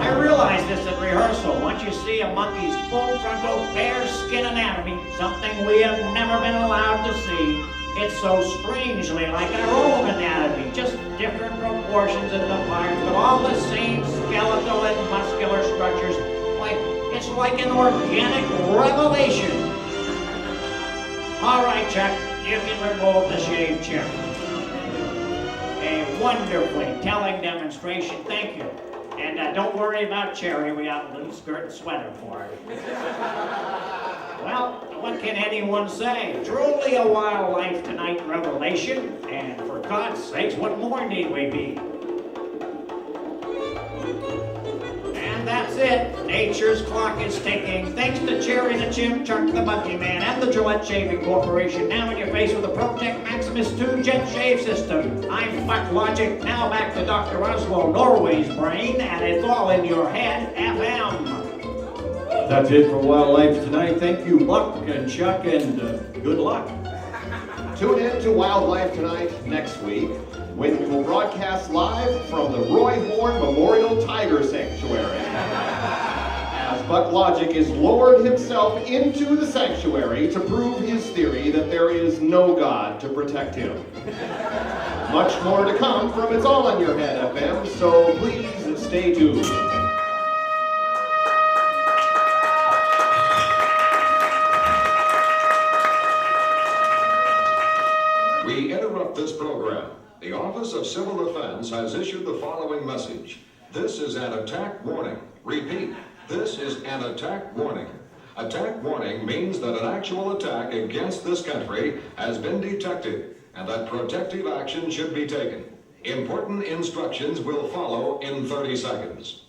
I realized this at rehearsal. Once you see a monkey's full frontal bare skin anatomy, something we have never been allowed to see, it's so strangely like our own anatomy, just different proportions in the parts, but all the same skeletal and muscular structures. It's like an organic revelation. All right, Chuck, you can remove the shaved chimp. A wonderfully telling demonstration, thank you. And don't worry about Cherry, we have a little skirt and sweater for her. Well, what can anyone say? Truly a Wildlife Tonight revelation, and for God's sakes, what more need we be? And that's it. Nature's clock is ticking. Thanks to Cherry the Chimp, Chuck the Monkey Man, and the Gillette Shaving Corporation. Now in your face with the Protect Maximus 2 Jet Shave System. I'm Buck Logic. Now back to Dr. Oslo, Norway's brain, and it's all in your head, FM. That's it for Wildlife Tonight. Thank you, Buck and Chuck, and good luck. Tune in to Wildlife Tonight next week when we will broadcast live from the Roy Horn Memorial Tiger Sanctuary. As Buck Logic is lowered himself into the sanctuary to prove his theory that there is no God to protect him. Much more to come from It's All in Your Head FM, so please stay tuned. Civil Defense has issued the following message. This is an attack warning. Repeat, this is an attack warning. Attack warning means that an actual attack against this country has been detected and that protective action should be taken. Important instructions will follow in 30 seconds.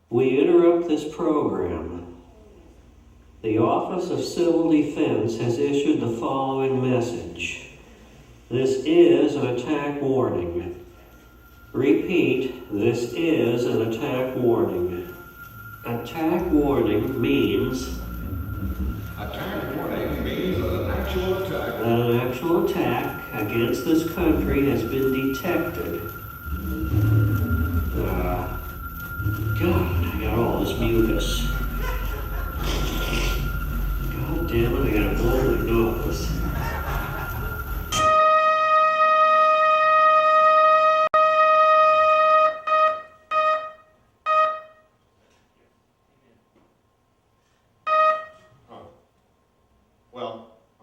We interrupt this program. The Office of Civil Defense has issued the following message. This is an attack warning. Repeat, this is an attack warning. Attack warning means Attack warning means that an actual attack that an actual attack against this country has been detected. God, I got all this mucus. God damn it, I got a blow in my nose. Well,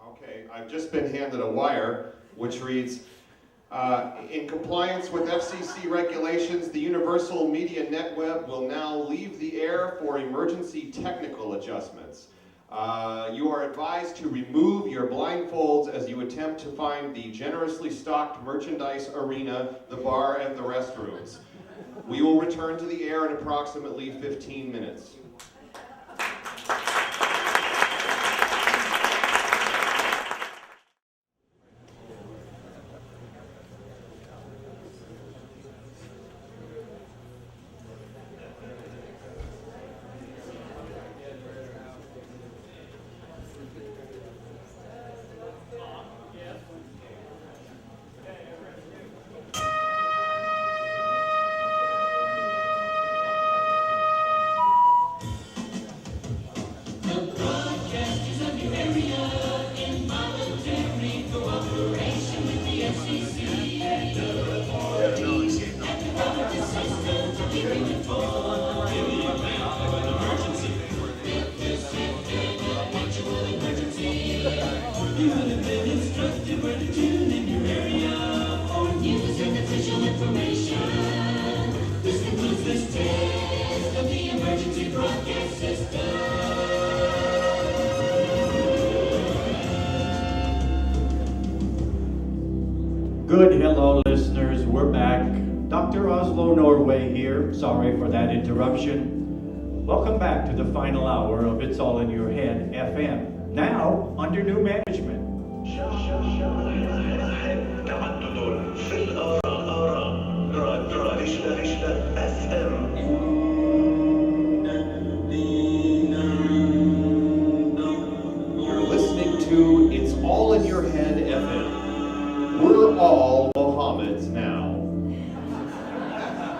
okay, I've just been handed a wire which reads, in compliance with FCC regulations, the Universal Media Netweb will now leave the air for emergency technical adjustments. You are advised to remove your blindfolds as you attempt to find the generously stocked merchandise arena, the bar, and the restrooms. We will return to the air in approximately 15 minutes. Good, hello listeners, we're back. Dr. Oslo Norway here, sorry for that interruption. Welcome back to the final hour of It's All in Your Head FM, now under new management. You're listening to It's All in Your Head FM. We're all Mohammeds now.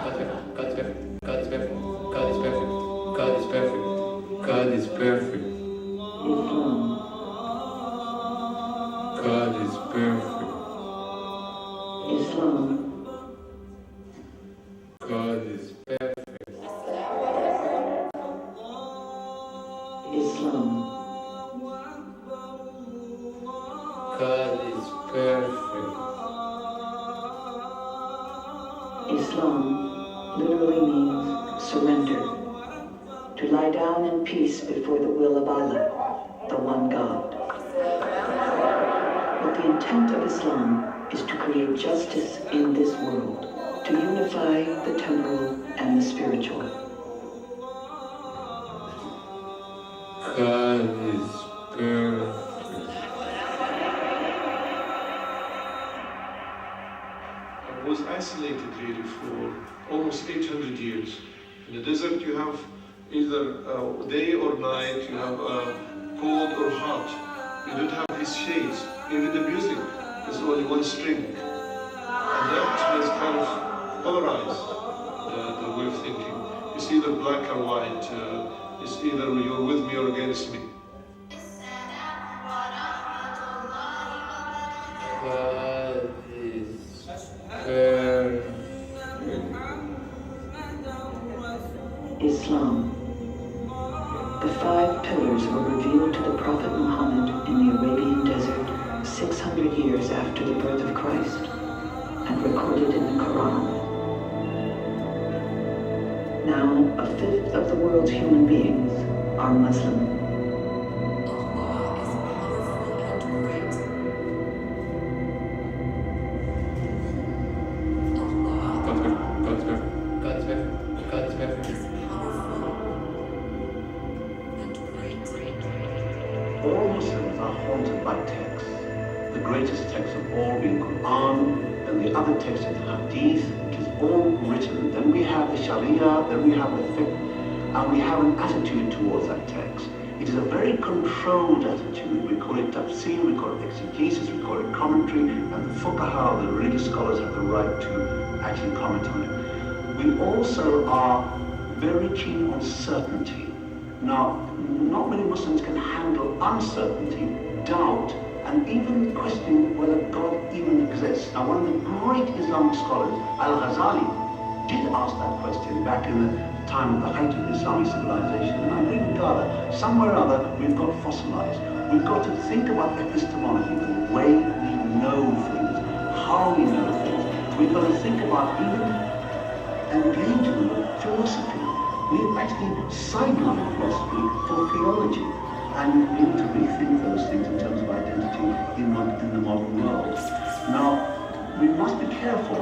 God is perfect. God is perfect. God is perfect. God is perfect. God is perfect. God is perfect. Islam. God is perfect. Islam. God is perfect. Islam literally means surrender, to lie down in peace before the will of Allah, the one God. But the intent of Islam is to create justice in this world, to unify the temporal and the spiritual. God is perfect. I was isolated really for almost 800 years. In the desert you have either day or night, you have cold or hot. You don't have these shades. Even the music is only one string. And that has kind of eyes, the way of thinking. It's either black or white. It's either you're with me or against me. Islam. The 5 pillars were revealed to the Prophet Muhammad in the Arabian desert 600 years after the birth of Christ and recorded in the Quran. Now, 1/5 of the world's human beings are Muslim. All Muslims are haunted by texts. The greatest text of all being Quran, and the other text is Hadith, which is all written. Then we have the Sharia, then we have the fiqh, and we have an attitude towards that text. It is a very controlled attitude. We call it tafsir, we call it exegesis, we call it commentary, and the fuqaha, the religious scholars, have the right to actually comment on it. We also are very keen on certainty. Now, not many Muslims can handle uncertainty, doubt, and even question whether God even exists. Now, one of the great Islamic scholars, Al-Ghazali, did ask that question back in the time of the height of Islamic civilization. And I really gather, somewhere or other, we've got fossilized. We've got to think about epistemology, the way we know things, how we know things. We've got to think about even engaging with philosophy. We've actually sidelined philosophy for theology, and we need to rethink those things in terms of identity in the modern world. Now, we must be careful.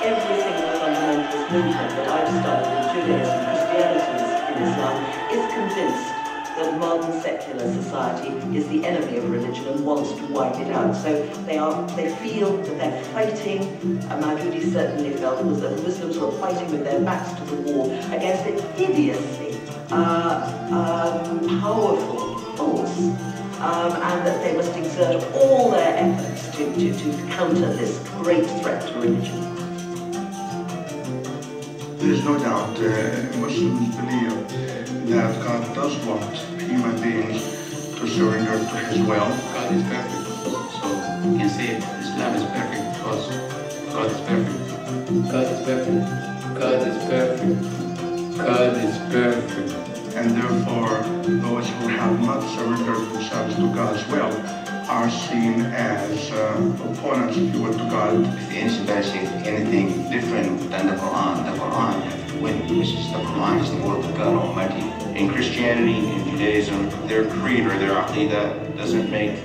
Every single fundamentalist movement that I've studied in Judaism, Christianity, in Islam is convinced that modern secular society is the enemy of religion and wants to wipe it out. So they feel that they're fighting, Maududi certainly felt it was that Muslims were fighting with their backs to the wall against a hideously powerful force, and that they must exert all their efforts to counter this great threat to religion. There is no doubt Muslims believe that God does want human beings to surrender to His will. God is perfect. So you can say Islam is perfect because God is perfect. God is perfect. God is perfect. God is perfect. And therefore, those who have not surrendered themselves to God's will are seen as opponents, if you will, to God. If the ancient guys say anything different than the Quran have to win. The Quran is the word of God Almighty. In Christianity, in Judaism, their creed or their aqidah doesn't make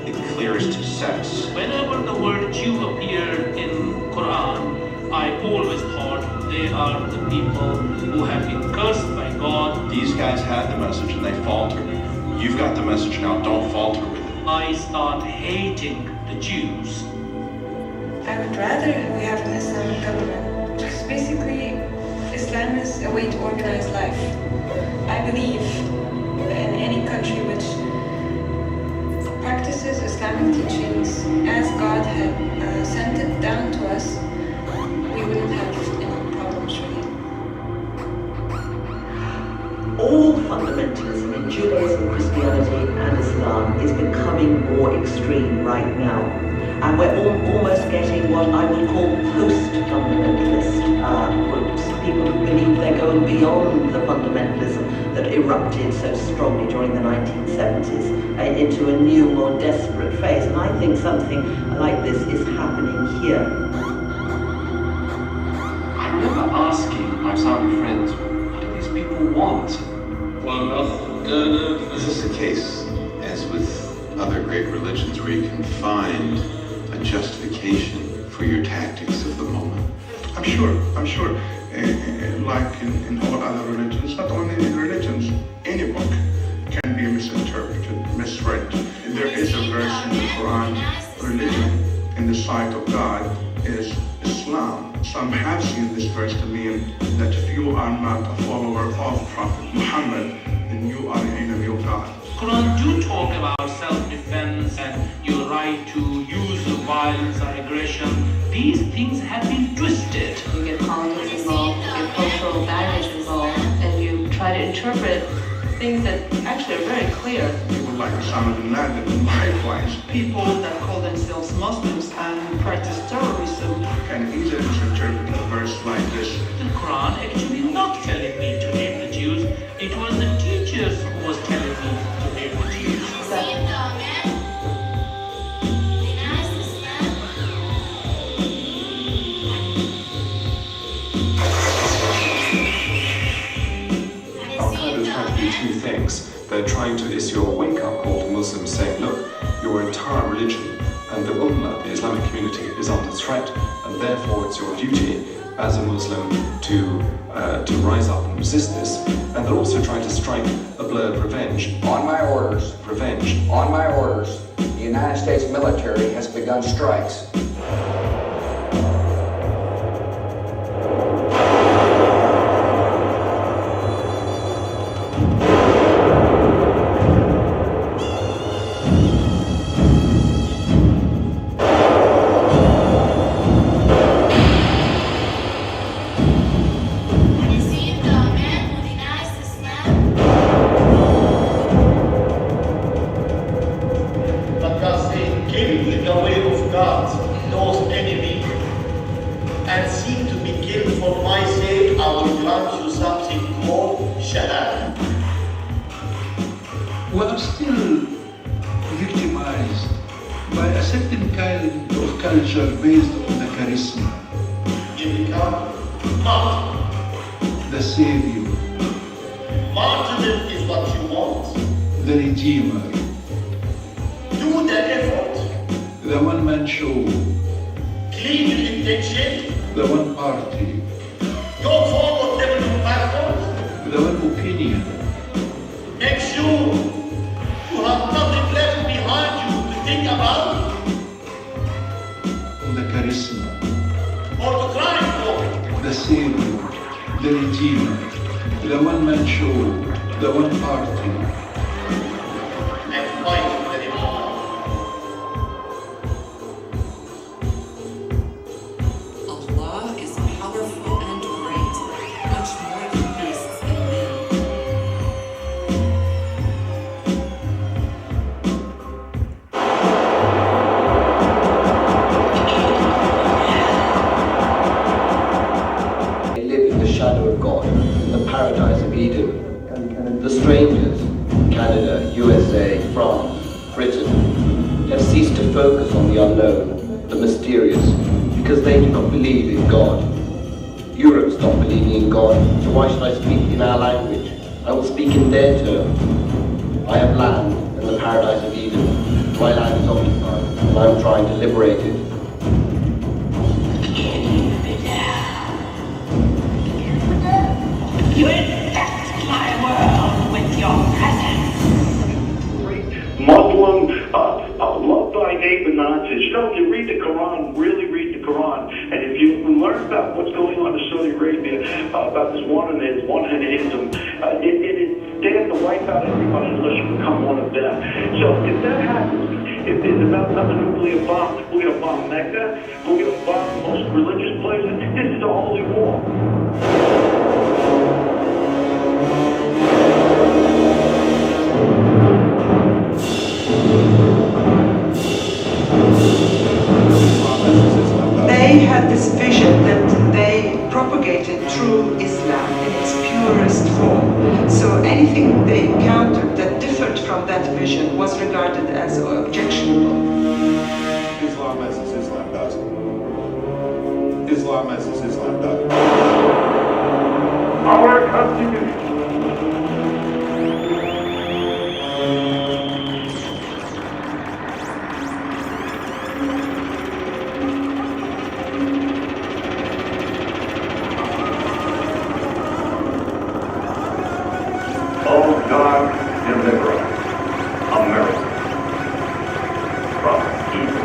the clearest sense. Whenever the word Jew appeared in Quran, I always thought they are the people who have been cursed by God. These guys had the message and they faltered. You've got the message now, don't falter with it. I start hating the Jews. I would rather we have an Islamic government, because basically Islam is a way to organize life. I believe in any country which practices Islamic teachings as God had sent it down to us, we wouldn't have any problems really. All fundamentalism in Judaism, Christianity and Islam is becoming more extreme right now. And we're almost getting what I would call post-fundamentalist groups, people who believe they're going beyond the fundamentalism that erupted so strongly during the 1970s into a new, more desperate phase. And I think something like this is happening here. I remember asking my Saudi friends, what do these people want? Is this the case, as with other great religions, where you can find a justification for your tactics of the moment? I'm sure. Like in all other religions, not only in religions, any book can be misinterpreted, misread. There is a verse in the Quran, religion in the sight of God is Islam. Some have seen this verse to mean that if you are not a follower of Prophet Muhammad, then and you are an enemy of God. Quran do talk about self-defense and your right to use violence or aggression. These things have been twisted. You get politics involved, you get cultural baggage involved, and you try to interpret things that actually are very clear. People like Osama bin Laden, likewise. People that call themselves Muslims and practice terrorism can easily misinterpret a verse like this. The Quran actually not telling me to hate the Jews. It was the teachers who was telling me to hate the Jews. Al-Qaeda is trying to do two things. They're trying to issue a wake-up call to Muslims saying, look, your entire religion and the Ummah, the Islamic community, is under threat, and therefore it's your duty as a Muslim to rise up and resist this. And they're also trying to strike a blow of revenge. On my orders. Revenge. On my orders, the United States military has begun strikes. We are still victimized by a certain kind of culture based on the charisma. You become martyr. The savior. Martyrdom is what you want. The redeemer. Do the effort. The one-man show. Clean your intention. The one party. Go forward, never look backwards. The one opinion. Make sure you have nothing left behind you to think about. The charisma. Or to cry for. The savior. The redeemer. The one-man show. The one party. And fight for the demon. Allah is powerful and great, much more than beasts and men. They live in the shadow of God, in the paradise of Eden. The strangers, Canada, USA, France, Britain, have ceased to focus on the unknown, the mysterious, because they do not believe in God. Europe stopped believing in God, so why should I speak in our language? I will speak in their terms. I have land in the paradise of Eden. My land is occupied, and I am trying to liberate it. You infect my world with your presence. Muslim, love thy neighbor nonsense. You know, if you read the Quran, really read the Quran, and if you learn about what's going on in Saudi Arabia, about this one-handedism, it is there to wipe out everybody unless you become one of them. So if that happens, if it's about another nuclear bomb, we're going to bomb Mecca, we're going to bomb the most religious places. This is a holy war. They had this vision that they propagated true Islam in its purest form. So anything they encountered that differed from that vision was regarded as objectionable. Islam as Islam does. Islam as Islam does. Our Constitution. Oh God, deliver America from evil.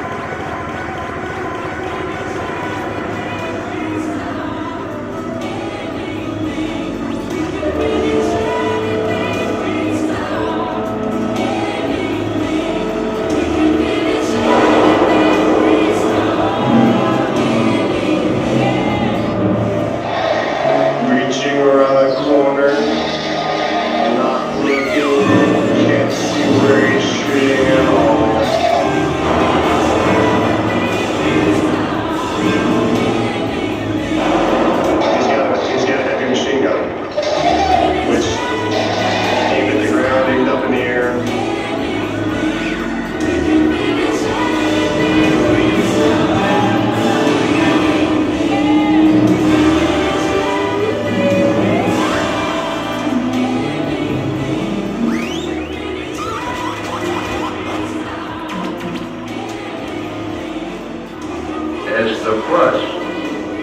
the plus,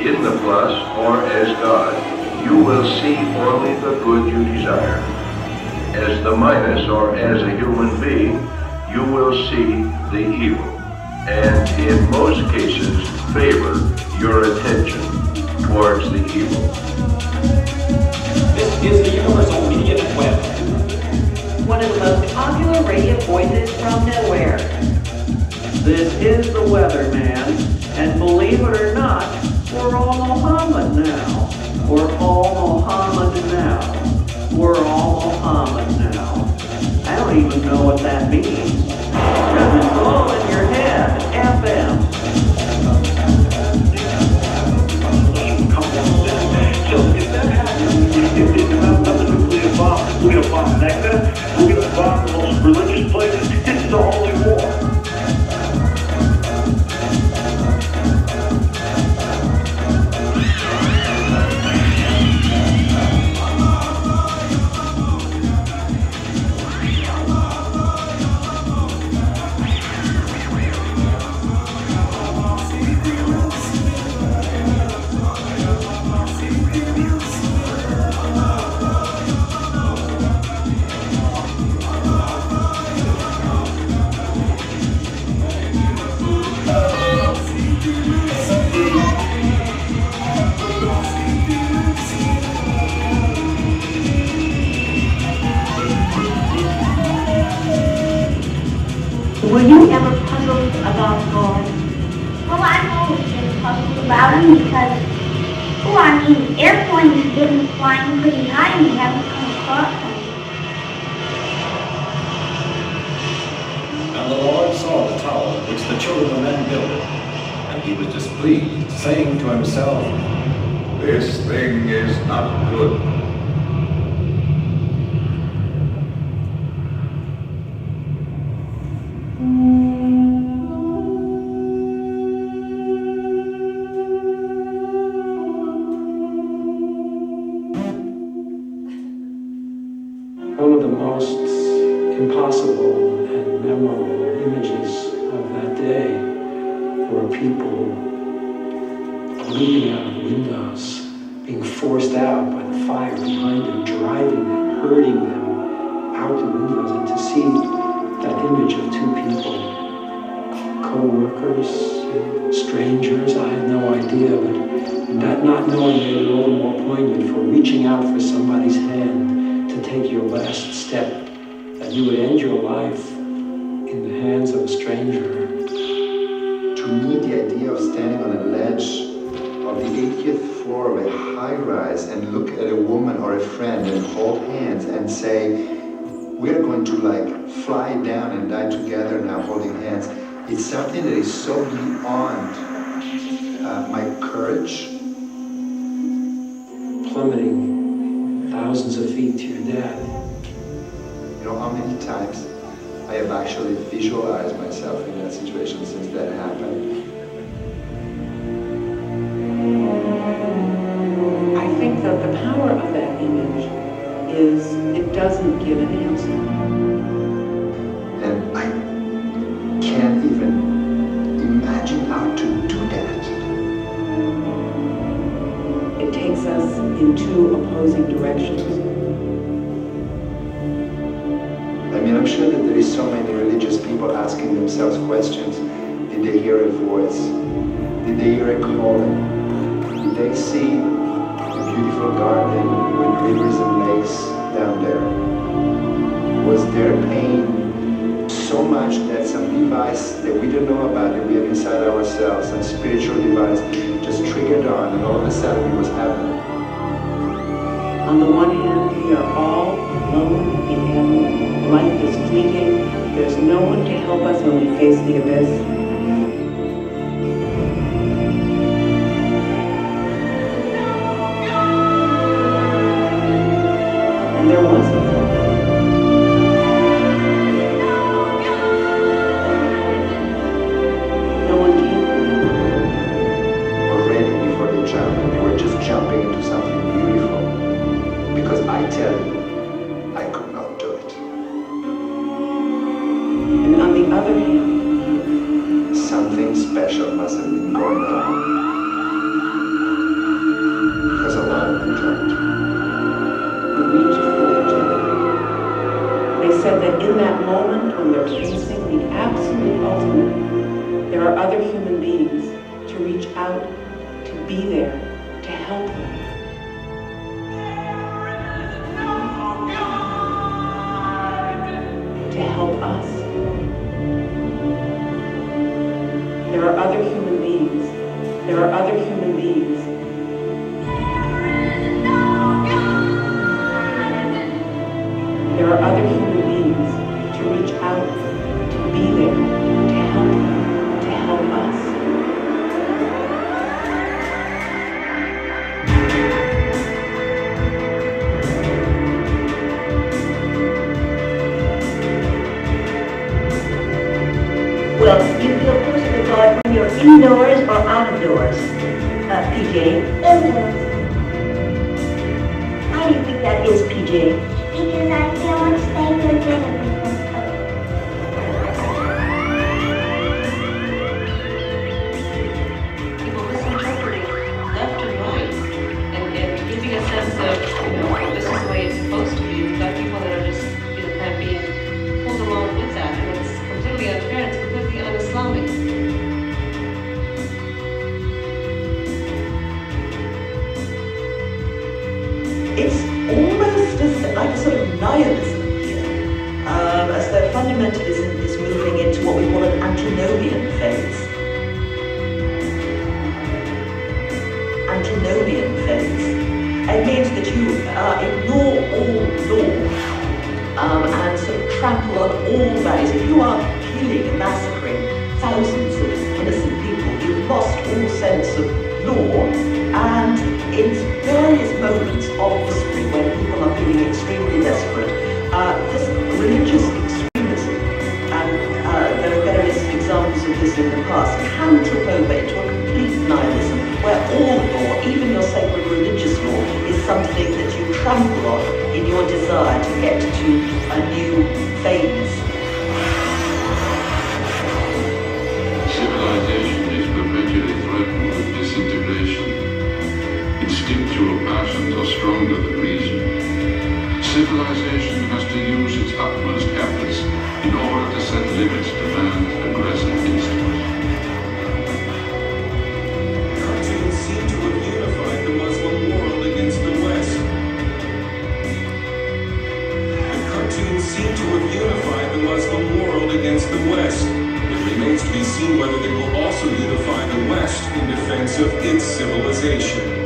in the plus, or as God, you will see only the good you desire. As the minus, or as a human being, you will see the evil, and in most cases favor your attention towards the evil. This is the Universal Media Web. One of the most popular radio voices from nowhere. This is the weatherman, and believe it or not, we're all Mohammed now. We're all Mohammed now. We're all Mohammed now. I don't even know what that means. Because it's all in your head. FM. So if that happens, if about the nuclear bomb, we're going to bomb Mecca, we're going to bomb the most religious places, it's the holy war. Were you ever puzzled about God? Well, I've always been puzzled about him because, airplanes have been flying pretty high and we haven't come across them. And the Lord saw the tower which the children of men builded, and he was displeased, saying to himself, This thing is not good. One of the most impossible and memorable images of that day were people leaping out of windows, being forced out by the fire behind them, driving them, hurting them out the windows, and to see that image of two people, co-workers, strangers, I had no idea, but that not knowing made it all the more poignant for reaching out for somebody's hand to take your last step, that you would end your life in the hands of a stranger. To me, the idea of standing on a ledge of the 80th floor of a high-rise and look at a woman or a friend and hold hands and say, we're going to fly down and die together now holding hands, it's something that is so beyond my courage. Plummeting thousands of feet to your death. You know how many times I have actually visualized myself in that situation since that happened? I think that the power of that image is it doesn't give an answer. And I can't even imagine how to do that. It takes us in two opposing directions. I'm sure that there is so many religious people asking themselves questions. Did they hear a voice? Did they hear a calling? Did they see a beautiful garden with rivers and lakes down there? Was their pain so much that some device that we don't know about that we have inside ourselves, some spiritual device, just triggered on and all of a sudden it was happening? On the one hand, we are all alone in heaven. Life is fleeting. There's no one to help us when we face the abyss. And there wasn't. No one came. Already before they jumped, they were just jumping into something beautiful. Because I tell you, I could not do it. And on the other hand, something special must have been going Because a lot of them don't. We reach for eternity. They said that in that moment when they're facing the absolute ultimate, there are other human beings to reach out, to be there, to help them. To help us. There are other human beings. There are other human beings. There are other human beings to reach out, to be there, to help them, to help us. Well, you feel closer to God when you're indoors or out of doors? PJ? Indoors. Why do you think that is, PJ? Because I feel much safer than People misinterpreting left and right and giving a sense of, this is the way it's supposed to be. We've got people that are just, kind of being pulled along with that, and it's completely unfair, it's completely un-Islamic. It's almost like a sort of nihilism here, as though fundamentalism is moving into what we call an antinomian phase. Antinomian phase. It means that you ignore all law and sort of trample on all values. If you are killing and massacring thousands of innocent people, you've lost all sense of law, and in various moments of history when people are feeling extremely desperate, this religious extremism, and there are various examples of this in the past, can tip over into a complete nihilism where all law, even your sacred religious law, is something that you trample on in your desire to get to a new phase. Civilization is perpetually threatened with disintegration. Instinctual passions are stronger than reason. Civilization has to use its utmost efforts in order to set limits to man's aggressive instincts. Cartoons seem to have unified the Muslim world against the West. The cartoons seem to have unified the Muslim world against the West. It remains to be seen whether they will also unify the West in defense of its civilization.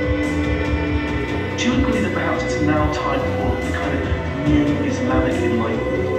Do you agree that perhaps it's now time for the kind of new Islamic enlightenment?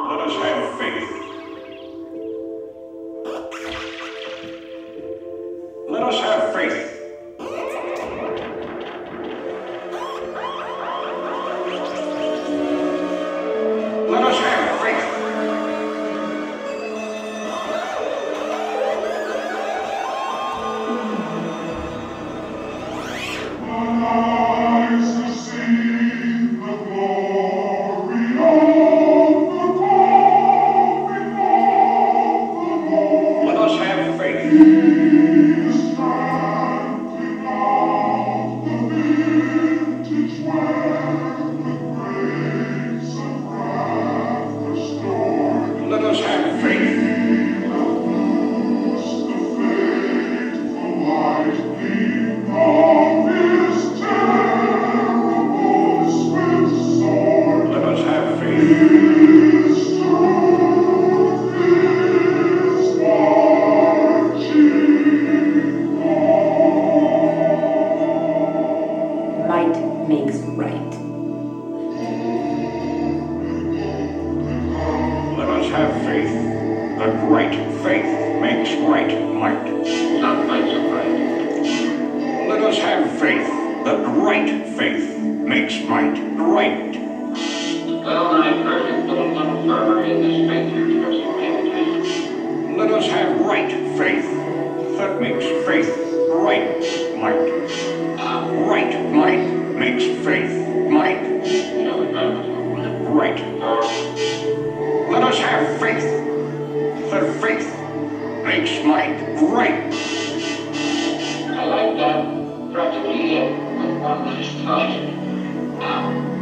Let us have faith. Let us have faith. Let us have faith. Let us have faith. Let us have faith. Let us have faith. Might makes right. Let us have faith. The great faith makes right might. Not makes it right. Let Let us have faith that right faith makes might right. Well-nigh perfect, but a little firmer in this faith you're trusting, meditation. Let us have right faith that makes faith right might. Right might makes faith might. Right. Let us have faith that faith makes might right. I like that practically with one last thought.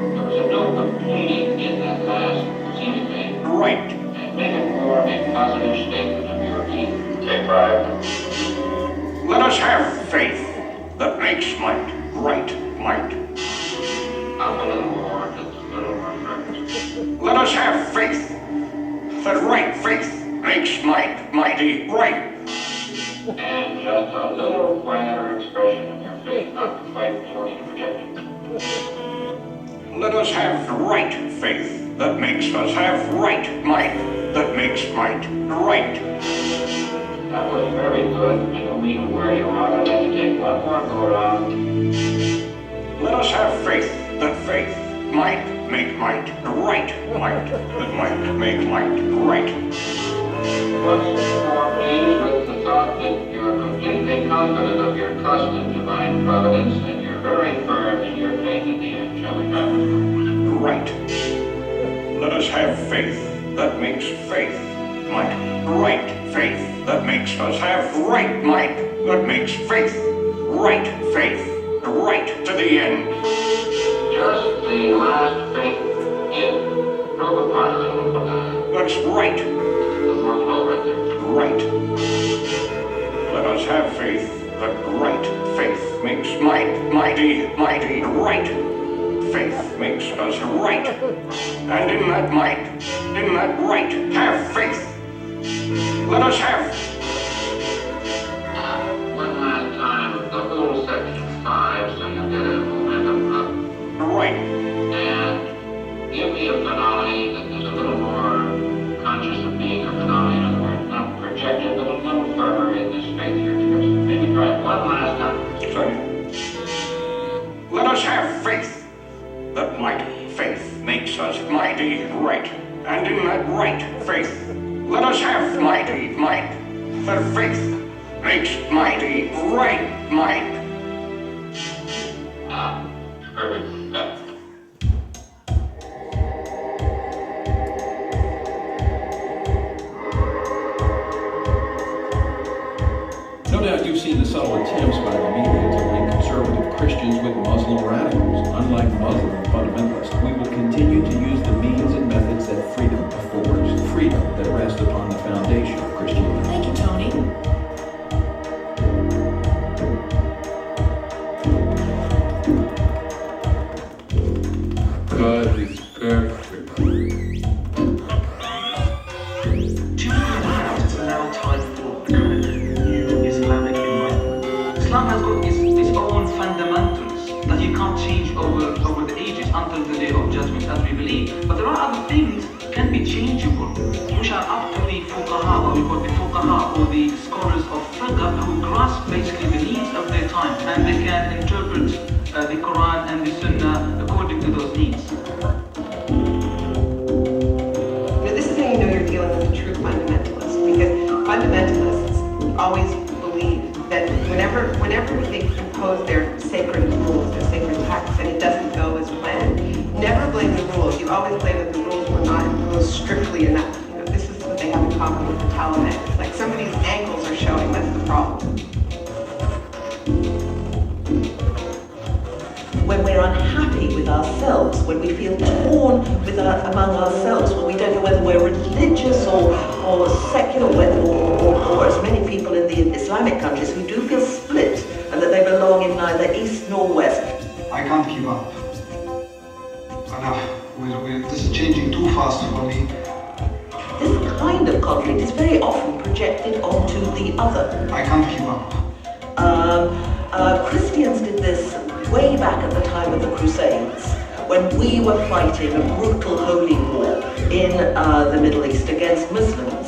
There was a note of pleading in that last seemingly. Right. And make it more a positive statement of your being. Take 5. Let us have faith that makes might right might. Up a little more, just a little more purpose. Let us have faith that right faith makes might mighty right. And just a little quieter expression of your faith, not quite forced to project it. Let us have right faith that makes us have right might that makes might right. That was very good. Show me where you are. I'd like to take one more go around. Let us have faith that faith might make might right might that might make might right. Once more, please, with the thought that you're completely confident of your trust in divine providence and you're very firm in your faith in the end. Shall we try this? Right. Let us have faith that makes faith might right faith that makes us have right might that makes faith right to the end. Just the last faith in probe upon a little. That's right. The more flow right there. Right. Let us have faith that right faith makes might mighty right. Faith makes us right. And in that might, in that right, have faith. Let us have. One last time, the whole section 5, so you get a momentum up. Right. And give me a finale that is a little more conscious of being a finale. In other words, not projected, but a little firmer in this faith you're trusting. Maybe try it one last time. Sorry. Let us have faith that mighty faith makes us mighty right. And in that right faith, let us have mighty might, that faith makes mighty right might. Perfect. No doubt you've seen the subtle attempts by the media to link conservative Christians with Muslim radicals. Unlike Muslim fundamentalists, we will continue to use the means and methods that freedom affords, freedom that rests upon the foundation of Christianity. Thank you, Tony. God is perfect. Is now time for new Islamic enlightenment. Islam has got its own fundamentals that you can't change over the ages until the day of judgment, as we believe. But there are other things can be changeable, which are up to the fuqaha, or we call the fuqaha, or the scholars of fiqh, who grasp basically the needs of their time, and they can interpret the Quran and the Sunnah according to those needs. This is how you know you're dealing with a true fundamentalist, because fundamentalists always believe that whenever they impose their sacred rules, their sacred texts, and it doesn't go as planned, never blame the rules. You always blame that the rules were not imposed strictly enough. You know, this is what they have in common with the Taliban. It's like somebody's ankles are showing, that's the problem. When we're unhappy with ourselves, when we feel torn among ourselves, when we don't know whether we're religious or secular, or as many people in the Islamic countries who do feel split and that they belong in neither east nor west. I can't keep up. This is changing too fast for me. This kind of conflict is very often projected onto the other. I can't keep up. Christians did this way back at the time of the Crusades, when we were fighting a brutal holy war in the Middle East against Muslims,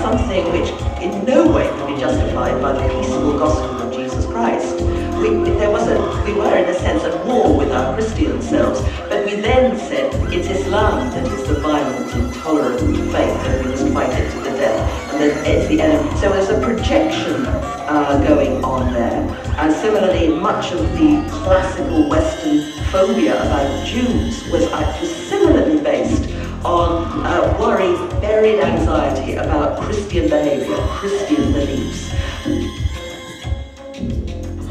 something which in no way can be justified by the peaceable gospel of Jesus Christ. we were in a sense at war with our Christian selves, but we then said it's Islam that is the violent, intolerant faith and we must fight it to the death, and that it's the enemy. So there's a projection going on there. And similarly, much of the classical Western phobia about Jews was similarly based on worry, buried anxiety about Christian behavior, Christian beliefs.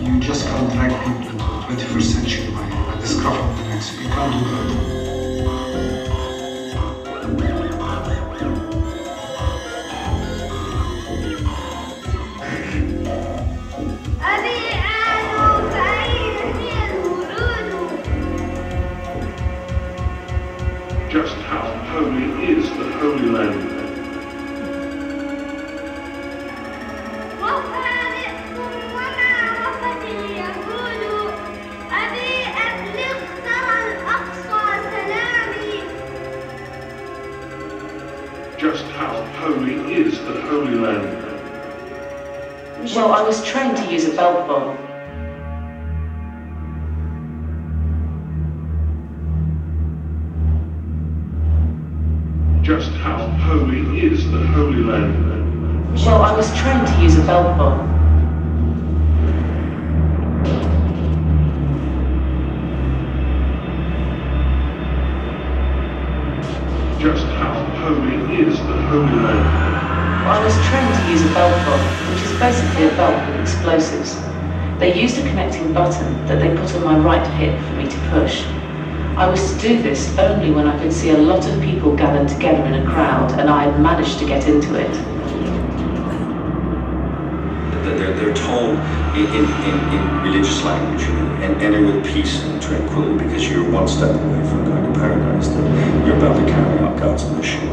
You just can't drag people into the 21st century by the scruff of the neck. You can't do that. Just how holy is the Holy Land? Just how holy is the Holy Land? Well, I was trained to use a belt bomb. Just how holy is the Holy Land? Well, I was trained to use a belt bomb. Just how holy is the Holy Land? I was trained to use a belt bomb, which is basically a belt with explosives. They used a connecting button that they put on my right hip for me to push. I was to do this only when I could see a lot of people gathered together in a crowd, and I had managed to get into it. They're told in religious language, and enter with peace and tranquility, because you're one step away from going to paradise, that you're about to carry out God's mission.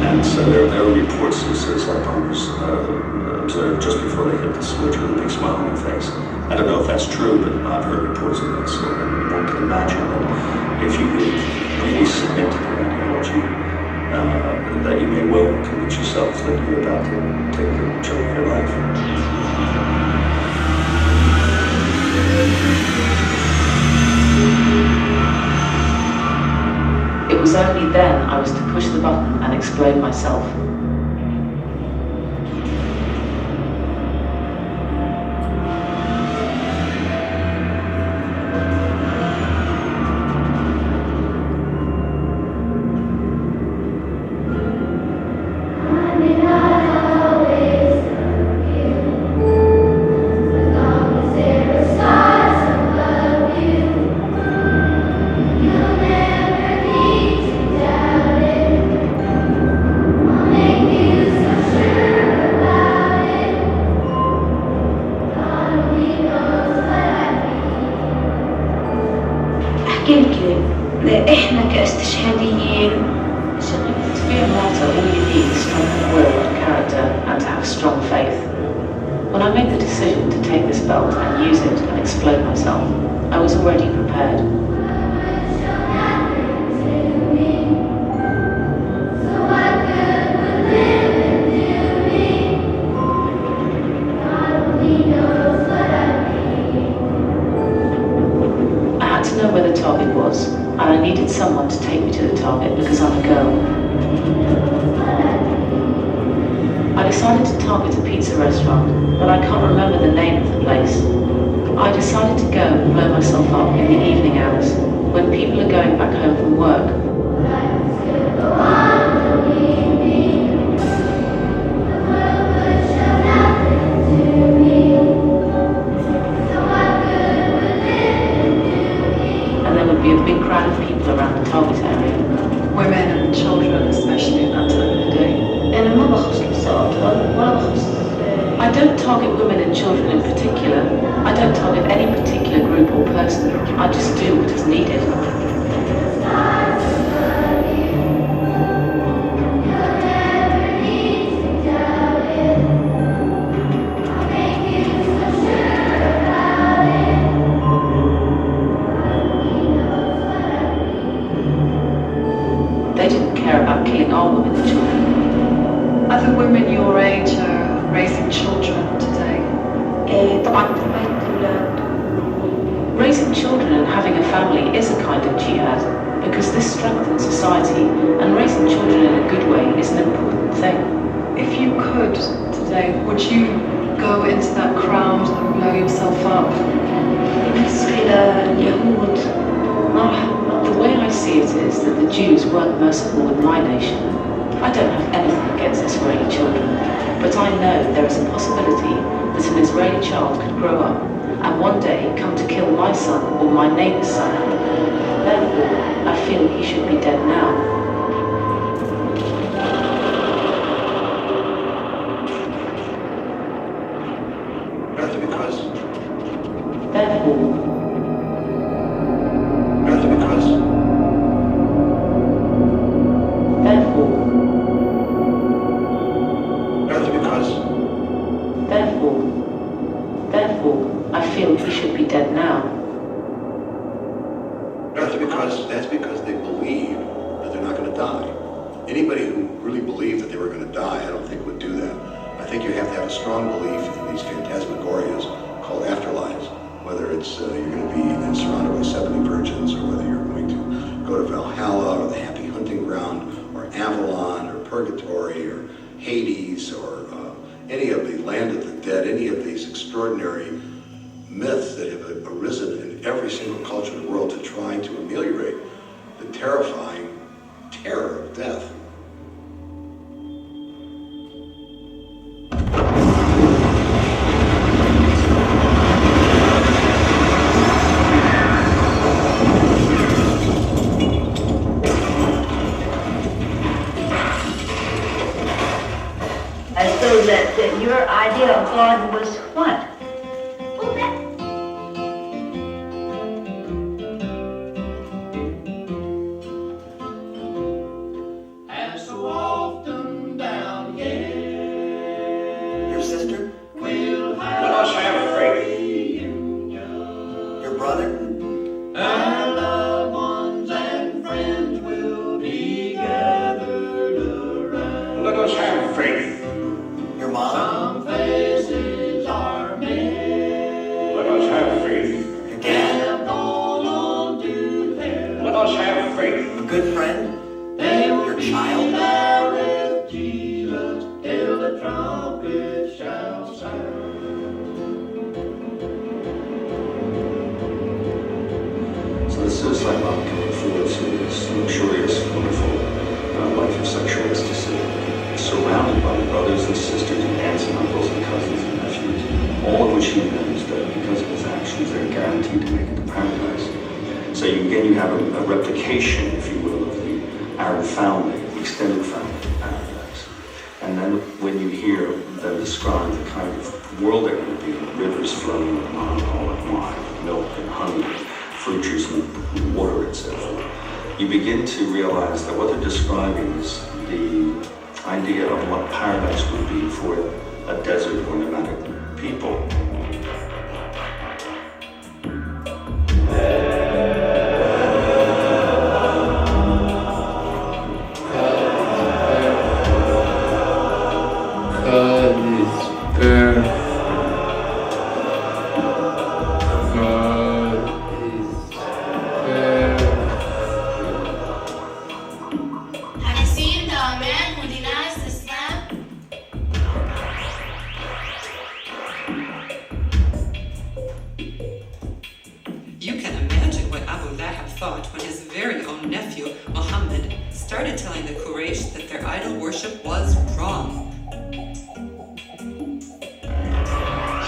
And so there are reports that says like bombers observed just before they hit the switch with a big smile on their face. I don't know if that's true, but I've heard reports of that sort, and one can imagine that if you really submit to the ideology, that you may well convince yourself that you're about to take the chill of your life. It was only then I was to push the button and explode myself. طبعا تربية الأولاد Raising children and having a family is a kind of jihad, because this strengthens society, and raising children in a good way is an important thing. If you could today, would you go into that crowd and blow yourself up? The way I see it is that the Jews weren't merciful in my nation. I don't have anything against Israeli children, but I know there is a possibility that an Israeli child could grow up and one day come to kill my son or my neighbor's son. Therefore, I feel he should be dead now. Rather because. Therefore. Rather because. Therefore. Rather because. Therefore. Therefore, I feel he should be dead now. Rather because. That's because they believe that they're not going to die. Anybody who really believed that they were going to die, I don't think would do that. I think you have to have a strong belief in these phantasmagorias called afterlives, whether it's you're going to be surrounded by 70 virgins, or whether you're going to go to Valhalla, or the happy hunting ground, or Avalon, or Purgatory, or Hades, or any of the land of the dead, any of these extraordinary myths that have arisen in every single culture of the world to try to ameliorate the terrifying terror of death. So that your idea of God was what? And so often down here, Your sister? we'll Let us have faith. Your brother? our loved ones and friends will be gathered around. Let us have faith. Your mom? Some faces are made. Let us have faith. Your And dad? have gone on to hell. Let us have faith. A good friend? They will Your be child? there with Jesus till the trumpet shall sound. So this is like I'm coming forward to this luxurious, wonderful life of sexual ecstasy, surrounded by brothers and sisters and aunts and uncles and cousins and nephews, all of which he knows that because of his actions they're guaranteed to make it to paradise. So you have a replication, if you will, of the Arab family, the extended family of paradise. And then when you hear them describe the kind of world they're going to be, rivers flowing with non-alcoholic wine, milk and honey, fruit juice and water, etc., you begin to realize that what they're describing is the idea of what paradise would be for a desert or nomadic people. Have you seen the man who denies Islam? You can imagine what Abu Lahab thought when his very own nephew, Muhammad, started telling the Quraysh that their idol worship was wrong.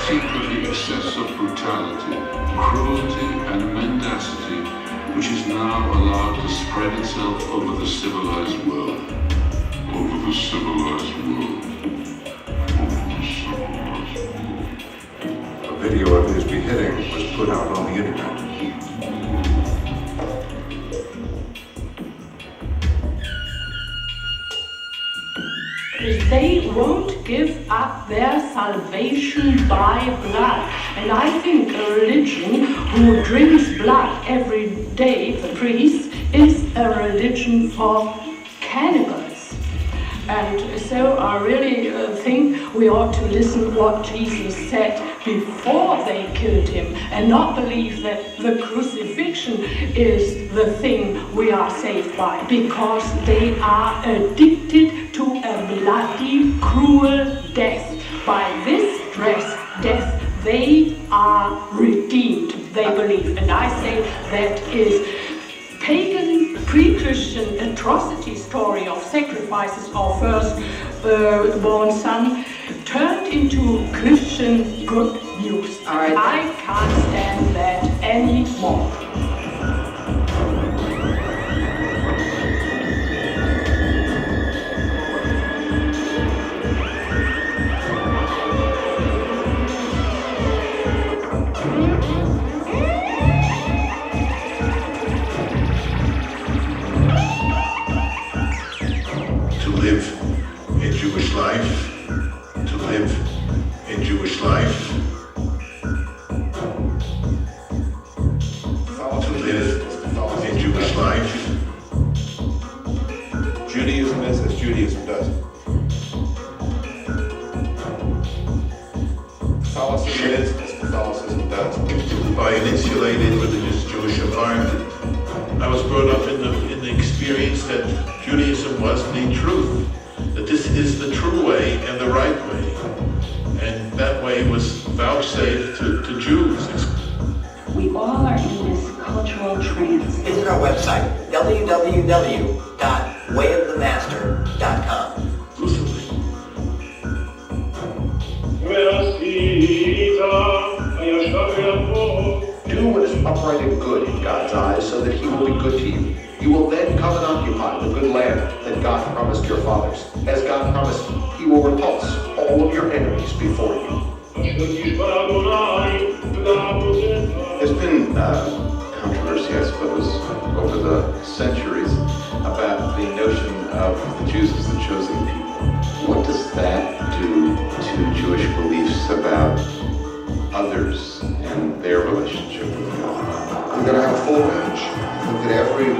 Think of the excess of brutality, cruelty, and mendacity which is now allowed to spread itself over the civilized world. Over the civilized world. Over the civilized world. A video of his beheading was put out on the internet. They won't give up their salvation by blood. And I think a religion who drinks blood every day, the priest, is a religion for cannibals. And so I really think we ought to listen what Jesus said before they killed him and not believe that the crucifixion is the thing we are saved by, because they are addicted to a bloody, cruel death. By this death, they are redeemed, they believe. And I say that is pagan, pre-Christian atrocity story of sacrifices of first-born son turned into Christian good news. All right. I can't stand that anymore. Judaism is as Judaism does. Catholicism is as Catholicism does. By an insulated religious Jewish environment, I was brought up in the experience that Judaism was the truth, that this is the true way and the right way, and that way was vouchsafed to Jews. We all are in this cultural trance. Visit our website, www.wayofthemaster.com. Do what is upright and good in God's eyes, so that He will be good to you. You will then come and occupy the good land that God promised your fathers. As God promised, He will repulse all of your enemies before you. There's been controversy, I suppose, over the centuries about the notion of the Jews as the chosen people. What does that do to Jewish beliefs about others and their relationship with God? We're going to have a full range. I think that every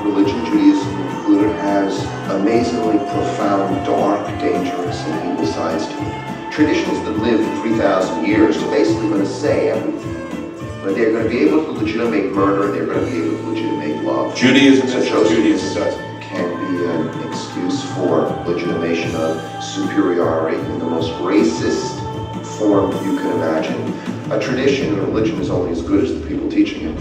religion, Judaism included, has amazingly profound, dark, dangerous, and evil sides to it. Traditions that lived 3,000 years are basically going to say everything. But they're going to be able to legitimate murder, they're going to be able to legitimate love. Judaism is as Judaism does. Can be an excuse for legitimation of superiority in the most racist form you can imagine. A tradition and a religion is only as good as the people teaching it.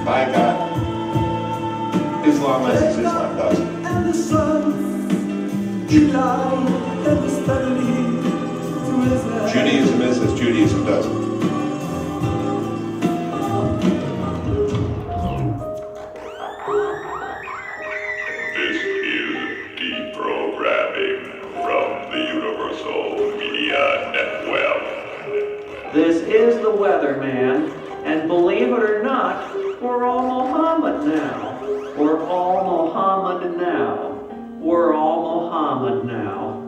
By God. Islam as Islam does. Judaism is as Judaism does. This is deprogramming from the Universal Media Network. This is the Weatherman, and believe it or not, we're all Muhammad now. We're all Muhammad now. We're all Muhammad now.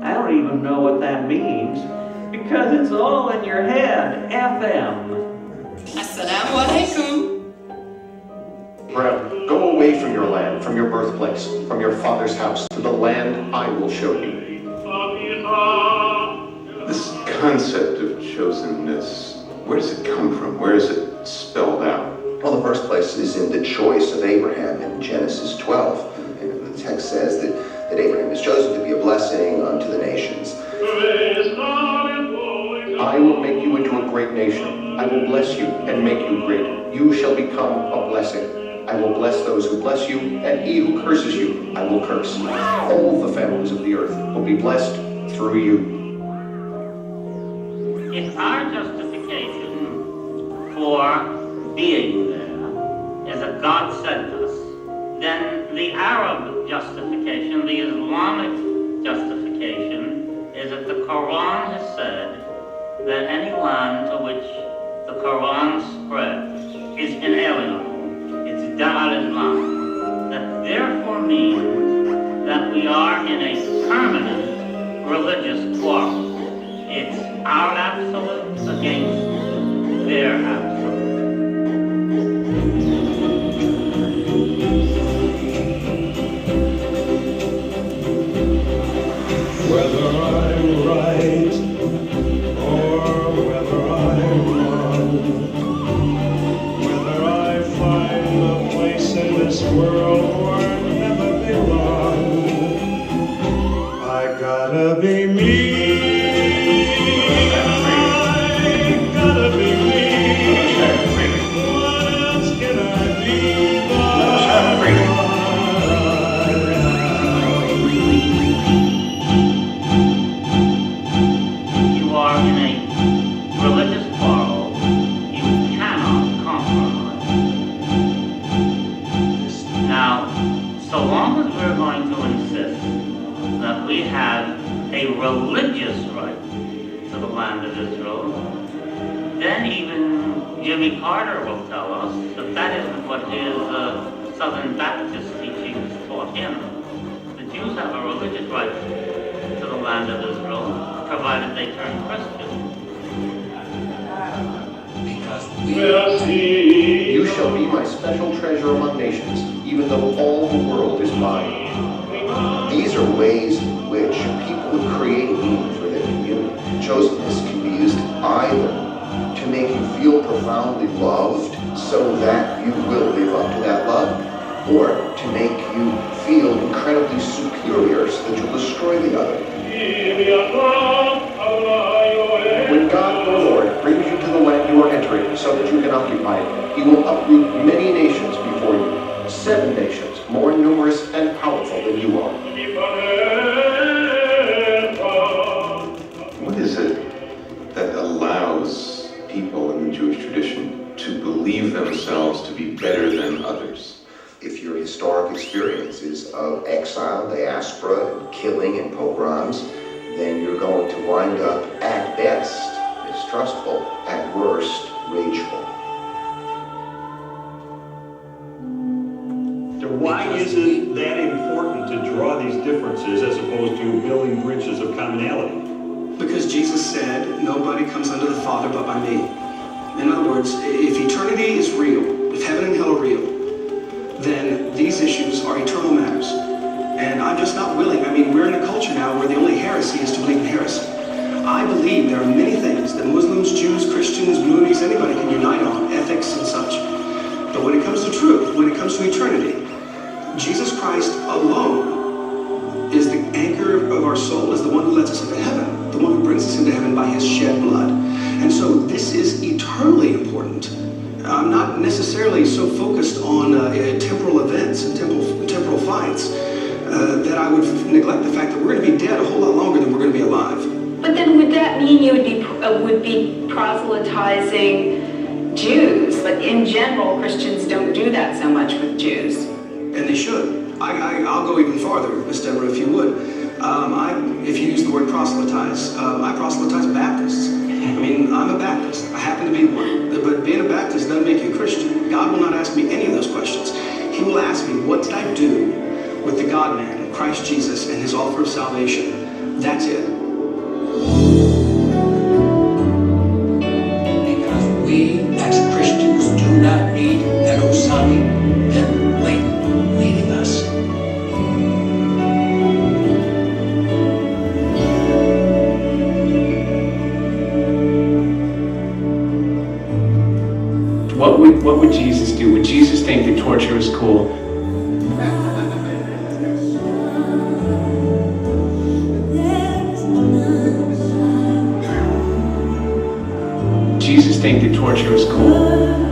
I don't even know what that means, because it's all in your head. FM. Assalamu alaikum. Brown, go away from your land, from your birthplace, from your father's house, to the land I will show you. This concept of chosenness, where does it come from? Where is it spelled out? Well, the first place is in the choice of Abraham in Genesis 12. And the text says that Abraham is chosen to be a blessing unto the nations. I will make you into a great nation. I will bless you and make you great. You shall become a blessing. I will bless those who bless you, and he who curses you, I will curse. All the families of the earth will be blessed through you. If our justification for being there is that God sent us, then the Arab justification, the Islamic justification, is that the Quran has said that any land to which the Quran spreads is inalienable. It's Dar al-Islam. That therefore means that we are in a permanent religious quarrel. It's our absolute against their absolute. world will never be one. I gotta be me. I gotta be me. What else can I be You are in a religious quarrel. You cannot compromise. Now, so long as we're going to insist that we have a religious right to the land of Israel, then even Jimmy Carter will tell us that that isn't what his Southern Baptist teachings taught him. The Jews have a religious right to the land of Israel, provided they turn Christian. You shall be my special treasure among nations, even though all the world is mine. These are ways in which people would create a meaning for their community. Chosenness can be used either to make you feel profoundly loved so that you will live up to that love, or to make you feel incredibly superior so that you'll destroy the other. When God, the Lord, brings you to the land you are entering so that you can occupy it, He will uproot many nations before you, 7 nations, more numerous and powerful than you are. What is it that allows people in the Jewish tradition to believe themselves to be better than others? If your historic experiences of exile, diaspora, and killing and pogroms, then you're going to wind up, at best, mistrustful, at worst, rageful. So why is it that important to draw these differences as opposed to building bridges of commonality? Because Jesus said, nobody comes unto the Father but by me. In other words, if eternity is real, if heaven and hell are real, then these issues are eternal matters. And I'm just not willing. I mean, we're in a culture now where the only heresy is to believe in heresy. I believe there are many things that Muslims, Jews, Christians, Moonies, anybody can unite on, ethics and such. But when it comes to truth, when it comes to eternity, Jesus Christ alone is the anchor of our soul, is the one who lets us into heaven, the one who brings us into heaven by His shed blood. And so this is eternally important. I'm not necessarily so focused on temporal events and temporal fights that I would neglect the fact that we're going to be dead a whole lot longer than we're going to be alive. But then would that mean you would be proselytizing Jews? But in general, Christians don't do that so much with Jews. And they should. I'll go even farther, Miss Deborah, if you would. If you use the word proselytize, I proselytize Baptists. I mean, I'm a Baptist. I happen to be one. But being a Baptist doesn't make you a Christian. God will not ask me any of those questions. He will ask me, what did I do with the God-man, Christ Jesus, and His offer of salvation? That's it. Because we, as Christians, do not need an Osami bin Laden leading us. What would Jesus do? Would Jesus think that torture was cool? Jesus think that torture was cool?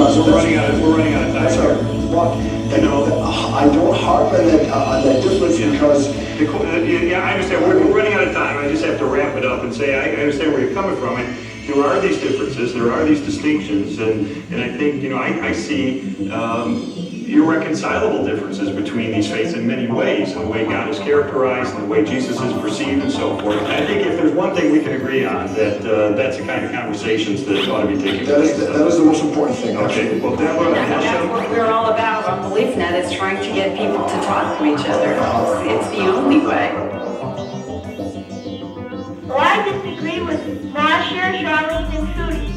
We're running out of time. Sorry. Well, I don't harp on that difference because... Yeah, I understand. We're running out of time. I just have to wrap it up and say I understand where you're coming from. And there are these differences, there are these distinctions, and I think, I see irreconcilable differences between these faiths in many ways, in the way God is characterized, and the way Jesus is perceived, and so forth. And I think if there's one thing we can agree on, that's the kind of conversations that ought to be taking place. That is the most important thing. Okay, well, Deborah, That's what we're all about on BeliefNet, is trying to get people to talk to each other. It's the only way. Well, I disagree with Marcia, Charlene, and Trudy.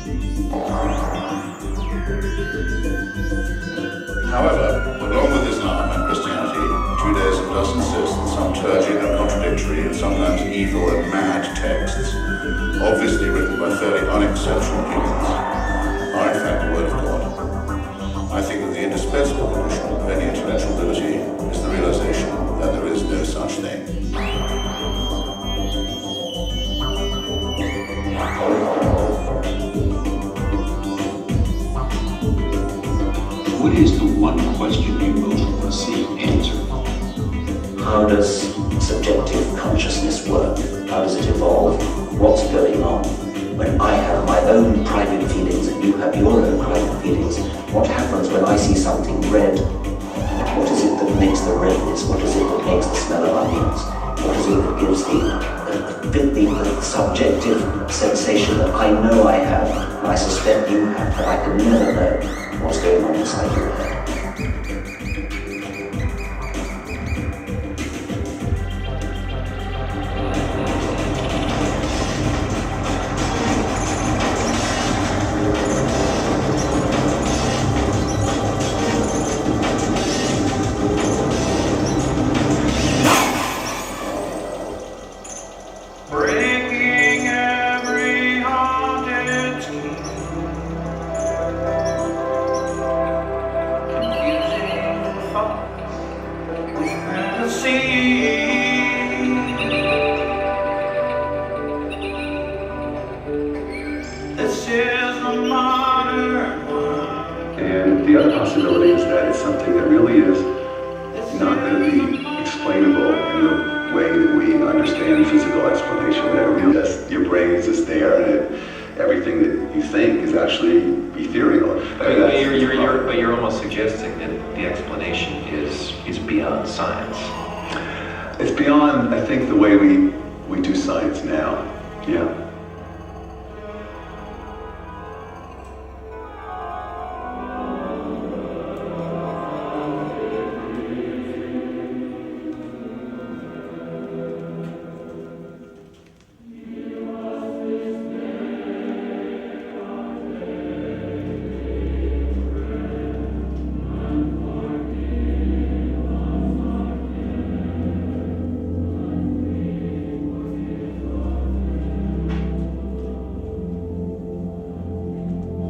However, along with Islam and Christianity, Judaism does insist that some turgid and contradictory and sometimes evil and mad texts, obviously written by fairly unexceptional humans, are in fact the Word of God. I think that the indispensable condition of any intellectual liberty is the realization that there is no such thing. What is the one question you most want to see answered? How does subjective consciousness work? How does it evolve? What's going on? When I have my own private feelings and you have your own private feelings, what happens when I see something red? What is it that makes the redness? What is it that makes the smell of onions? What is it that gives the subjective sensation that I know I have, and I suspect you have, but I can never know what's going on inside your head? And the other possibility is that it's something that really is not going to be explainable in the way that we understand physical explanation. That it really just, your brain is just there, and everything that you think is actually ethereal. But you're almost suggesting that the explanation is beyond science. It's beyond, I think, the way we do science now. Yeah.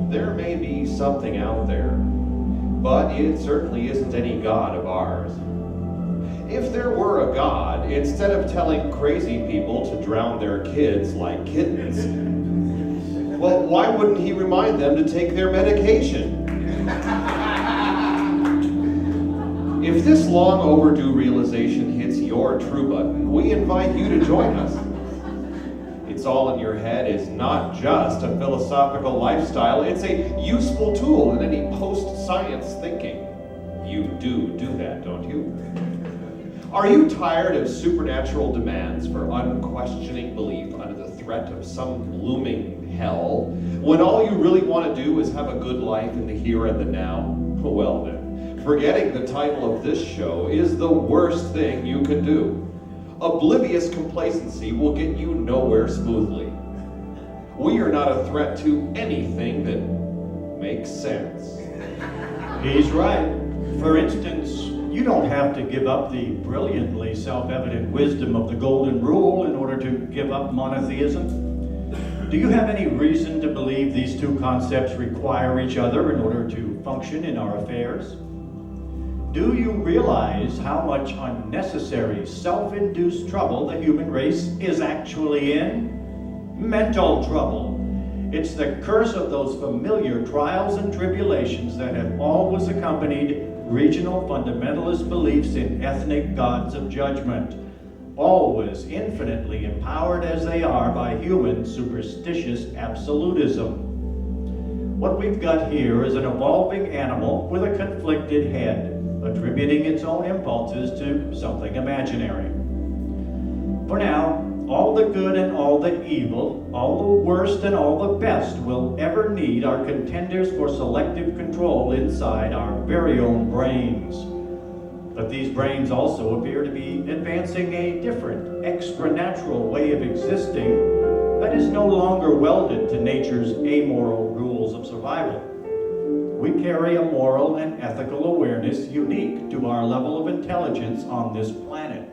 There may be something out there, but it certainly isn't any god of ours. If there were a god, instead of telling crazy people to drown their kids like kittens, well, why wouldn't he remind them to take their medication? If this long overdue realization hits your true button, we invite you to join us. It's All in Your Head is not just a philosophical lifestyle, it's a useful tool in any post-science thinking. You do that, don't you? Are you tired of supernatural demands for unquestioning belief under the threat of some looming hell, when all you really want to do is have a good life in the here and the now? Well then, forgetting the title of this show is the worst thing you can do. Oblivious complacency will get you nowhere smoothly. We are not a threat to anything that makes sense. He's right. For instance, you don't have to give up the brilliantly self-evident wisdom of the Golden Rule in order to give up monotheism. Do you have any reason to believe these two concepts require each other in order to function in our affairs? Do you realize how much unnecessary self-induced trouble the human race is actually in? Mental trouble. It's the curse of those familiar trials and tribulations that have always accompanied regional fundamentalist beliefs in ethnic gods of judgment, always infinitely empowered as they are by human superstitious absolutism. What we've got here is an evolving animal with a conflicted head, attributing its own impulses to something imaginary. For now, all the good and all the evil, all the worst and all the best we'll ever need are contenders for selective control inside our very own brains. But these brains also appear to be advancing a different, extra-natural way of existing that is no longer welded to nature's amoral rules of survival. we carry a moral and ethical awareness unique to our level of intelligence on this planet.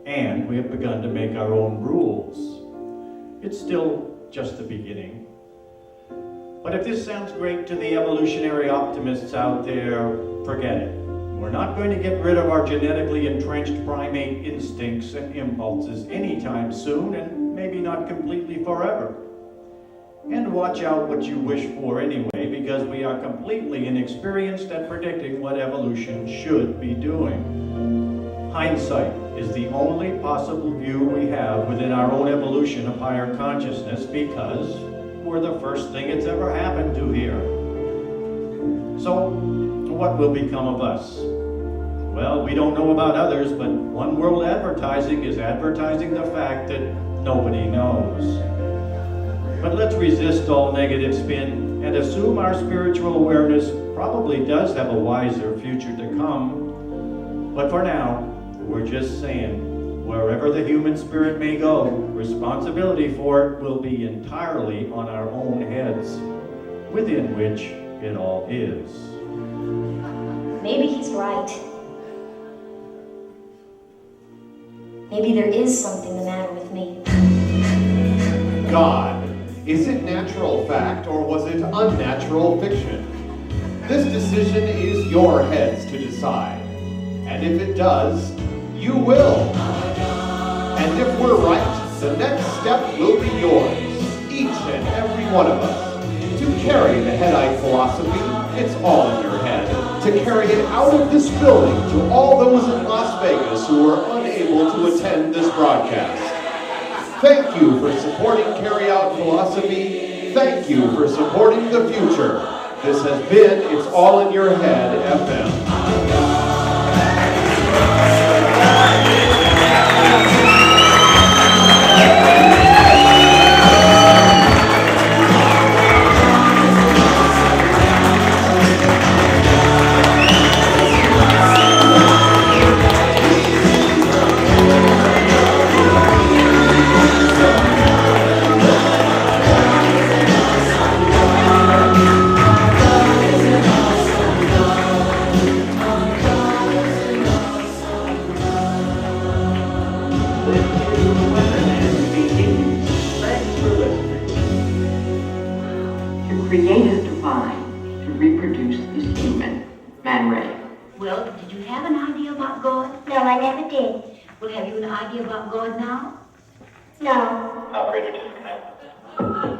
And we have begun to make our own rules. It's still just the beginning. But if this sounds great to the evolutionary optimists out there, forget it. We're not going to get rid of our genetically entrenched primate instincts and impulses anytime soon, and maybe not completely forever. And watch out what you wish for anyway, because we are completely inexperienced at predicting what evolution should be doing. Hindsight is the only possible view we have within our own evolution of higher consciousness, because we're the first thing it's ever happened to here. So, what will become of us? Well, we don't know about others, but One World Advertising is advertising the fact that nobody knows. But let's resist all negative spin and assume our spiritual awareness probably does have a wiser future to come. But for now, we're just saying, wherever the human spirit may go, responsibility for it will be entirely on our own heads, within which it all is. Maybe he's right. Maybe there is something the matter with me. God. Is it natural fact or was it unnatural fiction? This decision is your heads to decide. And if it does, you will. And if we're right, the next step will be yours, each and every one of us. To carry the Headite philosophy, it's all in your head. To carry it out of this building to all those in Las Vegas who are unable to attend this broadcast. Thank you for supporting Carry Out Philosophy. Thank you for supporting the future. This has been It's All in Your Head FM. Creative divine to reproduce this human, man Ray. Well, did you have an idea about God? No, I never did. Well, have you an idea about God now? No. Operator disconnect.